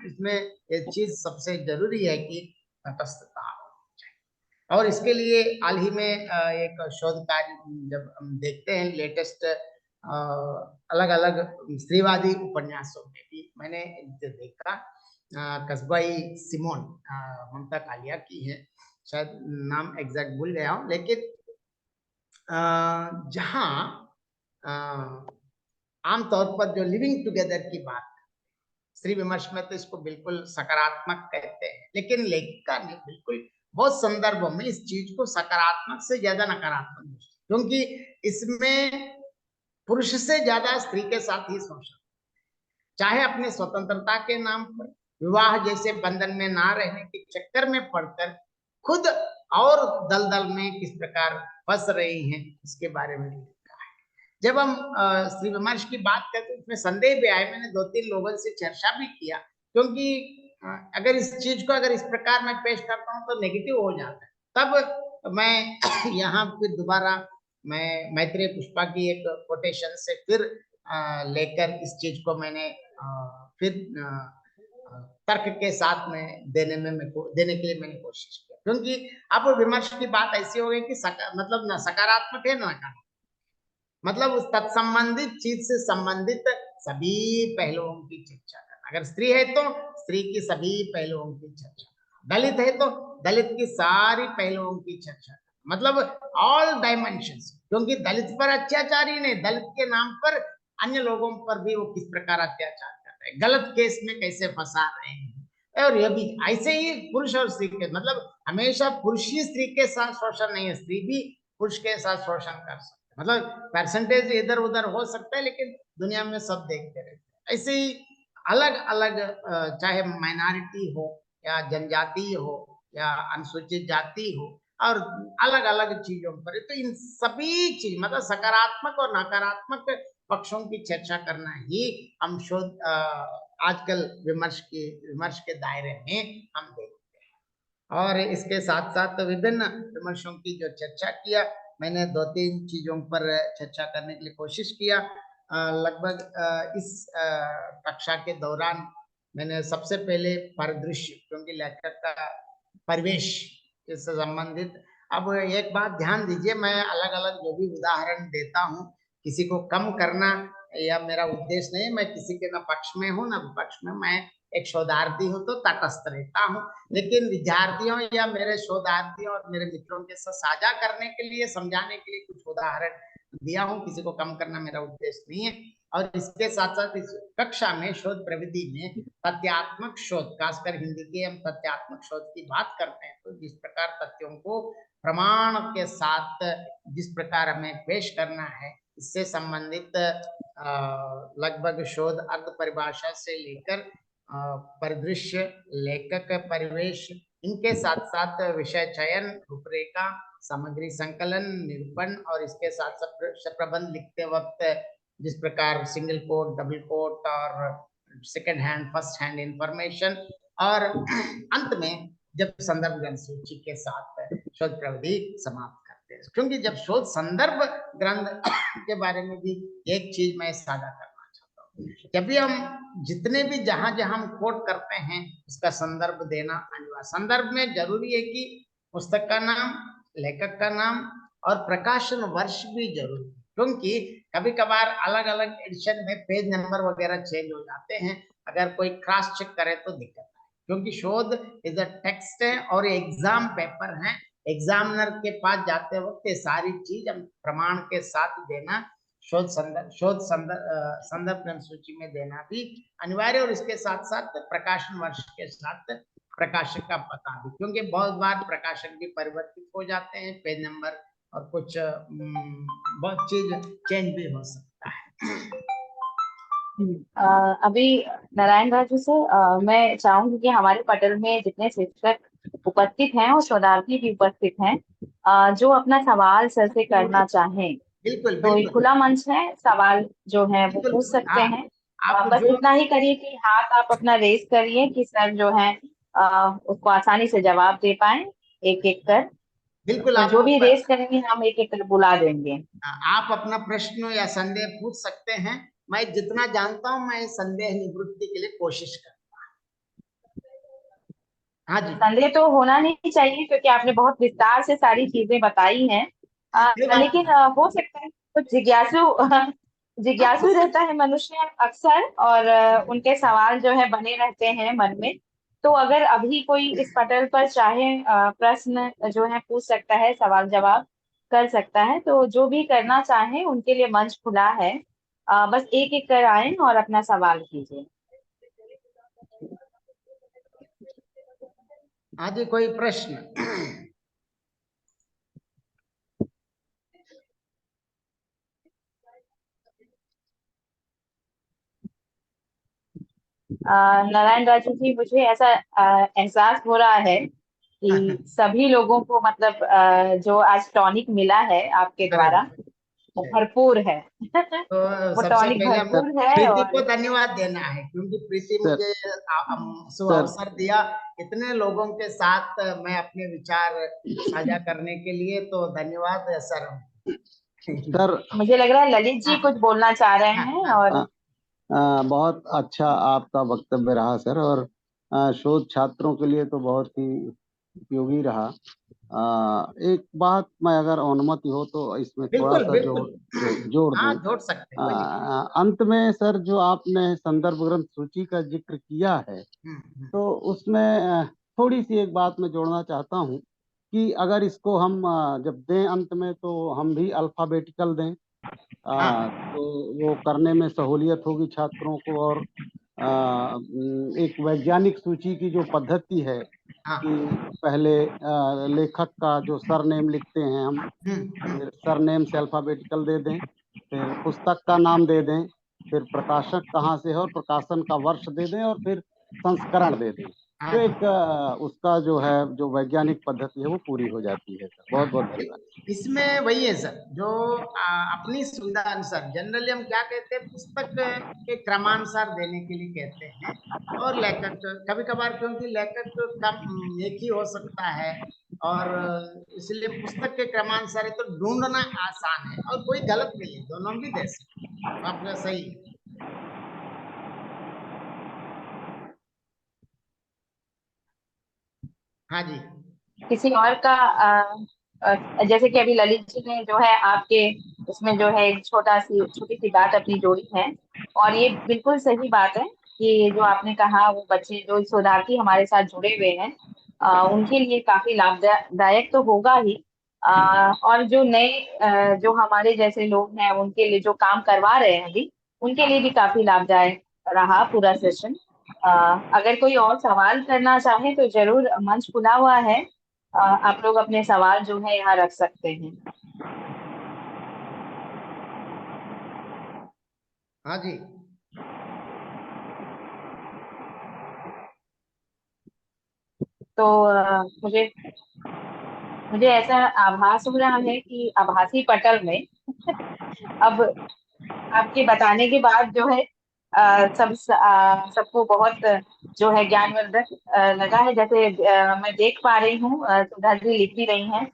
इसमें एक चीज सबसे जरूरी है कि तटस्थता होनी चाहिए। और इसके लिए हाल ही में एक शोध कार्य जब हम देखते हैं लेटेस्ट अलग अलग स्त्रीवादी उपन्यासों में भी मैंने देखा, कस्बाई सिमोन ममता कालिया की है, शायद नाम एग्जैक्ट भूल गया हूँ, लेकिन जहाँ आमतौर पर जो लिविंग टुगेदर की बात, स्त्री विमर्श में तो इसको बिल्कुल सकारात्मक कहते हैं, लेकिन लेखिका ने बिल्कुल बहुत संदर्भों में इस चीज को सकारात्मक से ज्यादा नकारात्मक, क्योंकि इसमें पुरुष से ज्यादा स्त्री के साथ ही शोषण, चाहे अपने स्वतंत्रता के नाम पर विवाह जैसे बंधन में ना रहने के चक्कर में पड़कर खुद और दलदल में किस प्रकार फंस रही हैं, इसके बारे में लिखा है। जब हम स्त्री विमर्श की बात करते हैं उसमें संदेह भी आए, मैंने 2-3 लोगों से चर्चा भी किया, क्योंकि अगर इस चीज को अगर इस प्रकार मैं पेश करता हूँ तो नेगेटिव हो जाता है। तब मैं यहाँ फिर दोबारा मैं मैत्रेय पुष्पा की एक कोटेशन से फिर लेकर इस चीज को मैंने फिर तर्क के साथ में देने के लिए मैंने कोशिश की, क्योंकि अब विमर्श की बात ऐसी हो गई कि मतलब न सकारात्मक है न नकारात्मक, मतलब उस तत्संबंधित चीज से संबंधित सभी पहलुओं की चर्चा करना। अगर स्त्री है तो स्त्री की सभी पहलुओं की चर्चा, दलित है तो दलित की सारी पहलुओं की चर्चा, मतलब ऑल डायमेंशंस, क्योंकि दलित पर अत्याचार ही नहीं, दलित के नाम पर अन्य लोगों पर भी वो किस प्रकार अत्याचार कर रहे हैं, गलत केस में कैसे फंसा रहे हैं। और ये भी ऐसे ही पुरुष और स्त्री के, मतलब हमेशा पुरुष ही स्त्री के साथ शोषण नहीं है, स्त्री भी पुरुष के साथ शोषण कर सकते, मतलब परसेंटेज इधर उधर हो सकता है, लेकिन दुनिया में सब देखते रहते हैं। ऐसे ही अलग अलग चाहे माइनॉरिटी हो या जनजाति हो या अनुसूचित जाति हो, और अलग अलग चीजों पर, तो इन सभी चीज मतलब सकारात्मक और नकारात्मक पक्षों की चर्चा करना ही हम शोध आजकल विमर्श के दायरे में हम देखते हैं। और इसके साथ साथ विभिन्न विमर्शों की जो चर्चा किया, मैंने 2-3 चीजों पर चर्चा करने के लिए कोशिश किया। लगभग इस कक्षा के दौरान मैंने सबसे पहले परिदृश्य, क्योंकि लेखक का परिवेश इससे संबंधित, अब एक बात ध्यान दीजिए, मैं अलग अलग जो भी उदाहरण देता हूँ किसी को कम करना या मेरा उद्देश्य नहीं, मैं किसी के न पक्ष में हूँ न विपक्ष में, मैं एक शोधार्थी हूँ तो तटस्थ रहता हूँ, लेकिन विद्यार्थियों या मेरे शोधार्थियों और मेरे मित्रों के साथ साझा करने के लिए, समझाने के लिए कुछ उदाहरण दिया हूँ, किसी को कम करना मेरा उद्देश्य नहीं है। और इसके साथ साथ इस कक्षा में शोध प्रविधि में तथ्यात्मक शोध, खासकर हिंदी के हम तथ्यात्मक शोध की बात करते हैं, तो जिस प्रकार तथ्यों को प्रमाण के साथ जिस प्रकार हमें पेश करना है, इससे संबंधित लगभग शोध अर्थ परिभाषा से लेकर परिदृश्य, लेखक, परिवेश, इनके साथ साथ विषय चयन, रूपरेखा, सामग्री संकलन, निरूपण, और इसके साथ साथ प्रबंध लिखते वक्त जिस प्रकार सिंगल कोट, डबल कोट और second hand, first hand information, और अंत में जब संदर्भ ग्रंथ सूची के साथ शोध प्रविधि समाप्त करते हैं। क्योंकि जब शोध संदर्भ ग्रंथ के बारे में भी एक चीज मैं साझा करना चाहता हूँ, जब भी हम जितने भी जहां जहां हम कोट करते हैं उसका संदर्भ देना अनिवार्य। संदर्भ में जरूरी है कि पुस्तक का नाम, लेखक का नाम और प्रकाशन वर्ष भी जरूरी है, क्योंकि कभी कभार अलग अलग एडिशन में पेज नंबर वगैरह चेंज हो जाते हैं। अगर कोई क्रॉस चेक करे तो दिक्कत है, क्योंकि शोध इज अ टेक्स्ट है और एग्जाम पेपर है। एग्जामिनर के पास जाते वक्त ये सारी चीज हम प्रमाण के साथ देना, संदर्भ ग्रंथ सूची में देना भी अनिवार्य, और इसके साथ साथ प्रकाशन वर्ष के साथ प्रकाशक का पता भी, क्योंकि बहुत बार प्रकाशक भी परिवर्तित हो जाते हैं, पेज नंबर और कुछ बहुत चीज चेंज भी हो सकता है। अभी नारायण राजू सर, मैं चाहूंगी कि हमारे पटल में जितने शिक्षक उपस्थित हैं और शोधार्थी भी उपस्थित हैं, जो अपना सवाल सर से करना चाहें बिल्कुल तो ये बिल्कुल खुला मंच है, सवाल जो है वो बिल्कुल। पूछ सकते हाँ, हैं। आप बस जो इतना ही करिए कि हाथ आप अपना रेस करिए कि सर जो है उसको आसानी से जवाब दे पाए एक एक कर। बिल्कुल तो आप जो भी रेस करेंगे हम एक एक कर बुला देंगे। आप अपना प्रश्न या संदेह पूछ सकते हैं। मैं जितना जानता हूं मैं संदेह निवृत्ति के लिए कोशिश कर। हाँ जी, संदेह तो होना नहीं चाहिए क्योंकि आपने बहुत विस्तार से सारी चीजें बताई हैं। कोई बात लेकिन हो सकता है कुछ जिज्ञासु नहीं, आप जिज्ञासु पूछ रहता है मनुष्य अक्सर, और उनके सवाल जो है बने रहते हैं मन में। तो अगर अभी कोई इस पटल पर चाहे प्रश्न जो है पूछ सकता है, सवाल जवाब कर सकता है, तो जो भी करना चाहे उनके लिए मंच खुला है। बस एक एक कर आए और अपना सवाल कीजिए। हाँ जी, कोई प्रश्न? नारायण राजू जी, मुझे ऐसा एहसास हो रहा है कि सभी लोगों को मतलब जो आज टॉनिक मिला है आपके अरे द्वारा वो भरपूर है। तो वो सबसे टॉनिक पहले हम सर भरपूर है। प्रीति को और धन्यवाद देना है, क्योंकि प्रीति सर मुझे सर अवसर दिया इतने लोगों के साथ मैं अपने विचार साझा करने के लिए। तो धन्यवाद सर। सर मुझे लग रहा है ललित जी हाँ, कुछ बोलना चाह रहे हाँ, हैं। हाँ, और बहुत अच्छा आपका वक्तव्य रहा सर, और शोध छात्रों के लिए तो बहुत ही उपयोगी रहा। एक बात मैं अगर अनुमति हो तो इसमें थोड़ा बिल्कुल सा बिल्कुल, जोड़ हाँ दूं। जोड़ सकते हैं, कोई दिक्कत अंत में सर जो आपने संदर्भ ग्रंथ सूची का जिक्र किया है, नहीं। तो उसमें थोड़ी सी एक बात मैं जोड़ना चाहता हूँ कि अगर इसको हम जब दें अंत में तो हम भी अल्फाबेटिकल दें, हाँ तो वो करने में सहूलियत होगी छात्रों को। और एक वैज्ञानिक सूची की जो पद्धति है हाँ, कि पहले लेखक का जो सरनेम लिखते हैं हम, फिर सरनेम से अल्फाबेटिकल दे दें, फिर पुस्तक का नाम दे दें, फिर प्रकाशक कहाँ से है और प्रकाशन का वर्ष दे दें, और फिर संस्करण दे दें। तो हाँ, एक उसका जो है जो वैज्ञानिक पद्धति है वो पूरी हो जाती है सर। बहुत बहुत हाँ। धन्यवाद। इसमें वही है सर, जो अपनी सुविधा अनुसार जनरली हम क्या कहते हैं, पुस्तक के क्रमानुसार देने के लिए कहते हैं। और लेखक कभी कभार, क्योंकि लेखक कम एक ही हो सकता है, और इसलिए पुस्तक के क्रमानुसार है तो ढूंढना आसान है और कोई गलत नहीं है, दोनों भी दे सकते हैं। तो आपका सही है। हाँ जी, किसी और का जैसे कि अभी ललित जी ने जो है आपके उसमें जो है एक छोटी सी बात अपनी जोड़ी है। और ये बिल्कुल सही बात है कि जो आपने कहा वो बच्चे जो शोधार्थी हमारे साथ जुड़े हुए हैं उनके लिए काफी लाभदायक तो होगा ही। और जो नए जो हमारे जैसे लोग हैं उनके लिए जो काम करवा रहे हैं अभी, उनके लिए भी काफी लाभदायक रहा पूरा सेशन। अगर कोई और सवाल करना चाहे तो जरूर मंच खुला हुआ है। आप लोग अपने सवाल जो है यहाँ रख सकते हैं। हाँ जी, तो मुझे मुझे ऐसा आभास हो रहा है कि आभासी पटल में अब आपके बताने के बाद जो है सबको बहुत जो है ज्ञानवर्धक लगा है। जैसे मैं देख पा रही हूँ सुधा जी लिख भी रही हैं,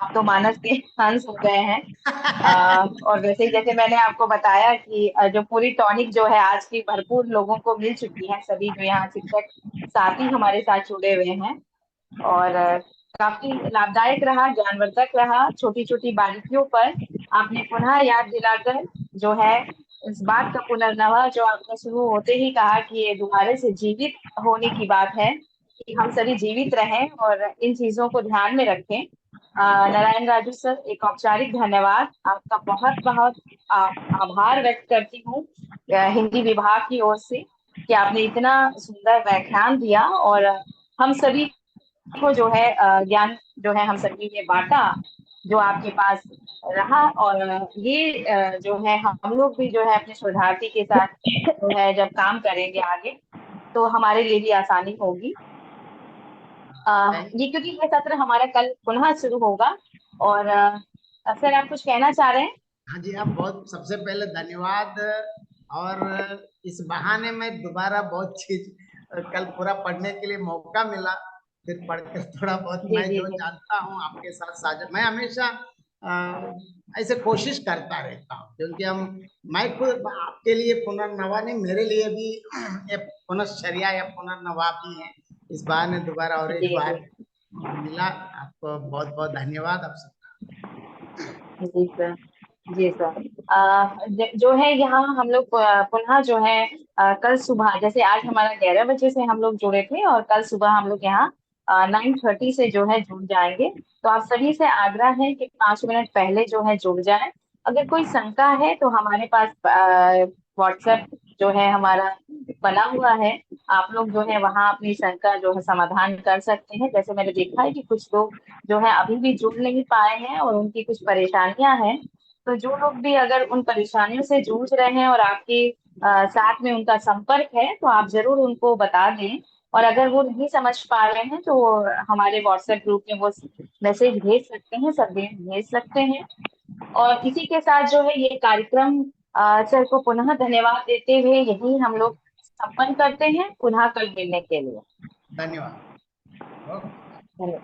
आप तो मानस के हंस हो गए हैं। और वैसे ही जैसे मैंने आपको बताया कि जो पूरी टॉनिक जो है आज की भरपूर लोगों को मिल चुकी है, सभी जो यहाँ शिक्षक साथी हमारे साथ जुड़े हुए हैं, और काफी लाभदायक रहा, ज्ञानवर्धक रहा। छोटी छोटी बारीकियों पर आपने पुनः याद दिलाकर जो है इस बात का पुनर्नवा जो आपने शुरू होते ही कहा कि ये दोबारा से जीवित होने की बात है, कि हम सभी जीवित रहें और इन चीजों को ध्यान में रखें। नारायण राजू सर, एक औपचारिक धन्यवाद, आपका बहुत बहुत आभार व्यक्त करती हूँ हिंदी विभाग की ओर से, कि आपने इतना सुंदर व्याख्यान दिया और हम सभी को जो है ज्ञान जो है हम सभी ने बांटा, जो आपके पास रहा। और ये जो है हम लोग भी जो है अपने शोधार्थी के साथ जो है जब काम करेंगे आगे, तो हमारे लिए भी आसानी होगी। ये क्योंकि ये सत्र हमारा कल पुनः शुरू होगा, और सर आप कुछ कहना चाह रहे हैं? हाँ जी, आप बहुत, सबसे पहले धन्यवाद। और इस बहाने में दोबारा बहुत चीज कल पूरा पढ़ने के लिए मौका मिला, फिर पढ़कर थोड़ा बहुत जी मैं जी जो जी जानता हूँ आपके साथ साझा, मैं हमेशा ऐसे कोशिश करता रहता हूँ, क्योंकि मैं खुद आपके लिए पुनर्नवा नहीं, मेरे लिए भी एक पुनश्चर्या या पुनर्नवा भी है। इस बहाने दोबारा और एक जी बार जी मिला। आपको बहुत बहुत धन्यवाद आप सबका। जी सर। जी सर। जो है यहाँ हम लोग पुनः जो है कल सुबह, जैसे आज हमारा 11 बजे से हम लोग जुड़े थे, और कल सुबह हम लोग यहाँ 9:30 से जो है जुड़ जाएंगे। तो आप सभी से आग्रह है कि 5 मिनट पहले जो है जुड़ जाएं। अगर कोई शंका है तो हमारे पास व्हाट्सएप जो है हमारा बना हुआ है, आप लोग जो है वहाँ अपनी शंका जो है समाधान कर सकते हैं। जैसे मैंने देखा है कि कुछ लोग जो है अभी भी जुड़ नहीं पाए हैं और उनकी कुछ परेशानियां हैं, तो जो लोग भी अगर उन परेशानियों से जूझ रहे हैं और आपके साथ में उनका संपर्क है, तो आप जरूर उनको बता दें। और अगर वो नहीं समझ पा रहे हैं तो हमारे व्हाट्सएप ग्रुप में वो मैसेज भेज सकते हैं, संदेश भेज सकते हैं। और इसी के साथ जो है ये कार्यक्रम सर को पुनः धन्यवाद देते हुए यही हम लोग संपन्न करते हैं, पुनः कल मिलने के लिए। धन्यवाद। धन्यवाद।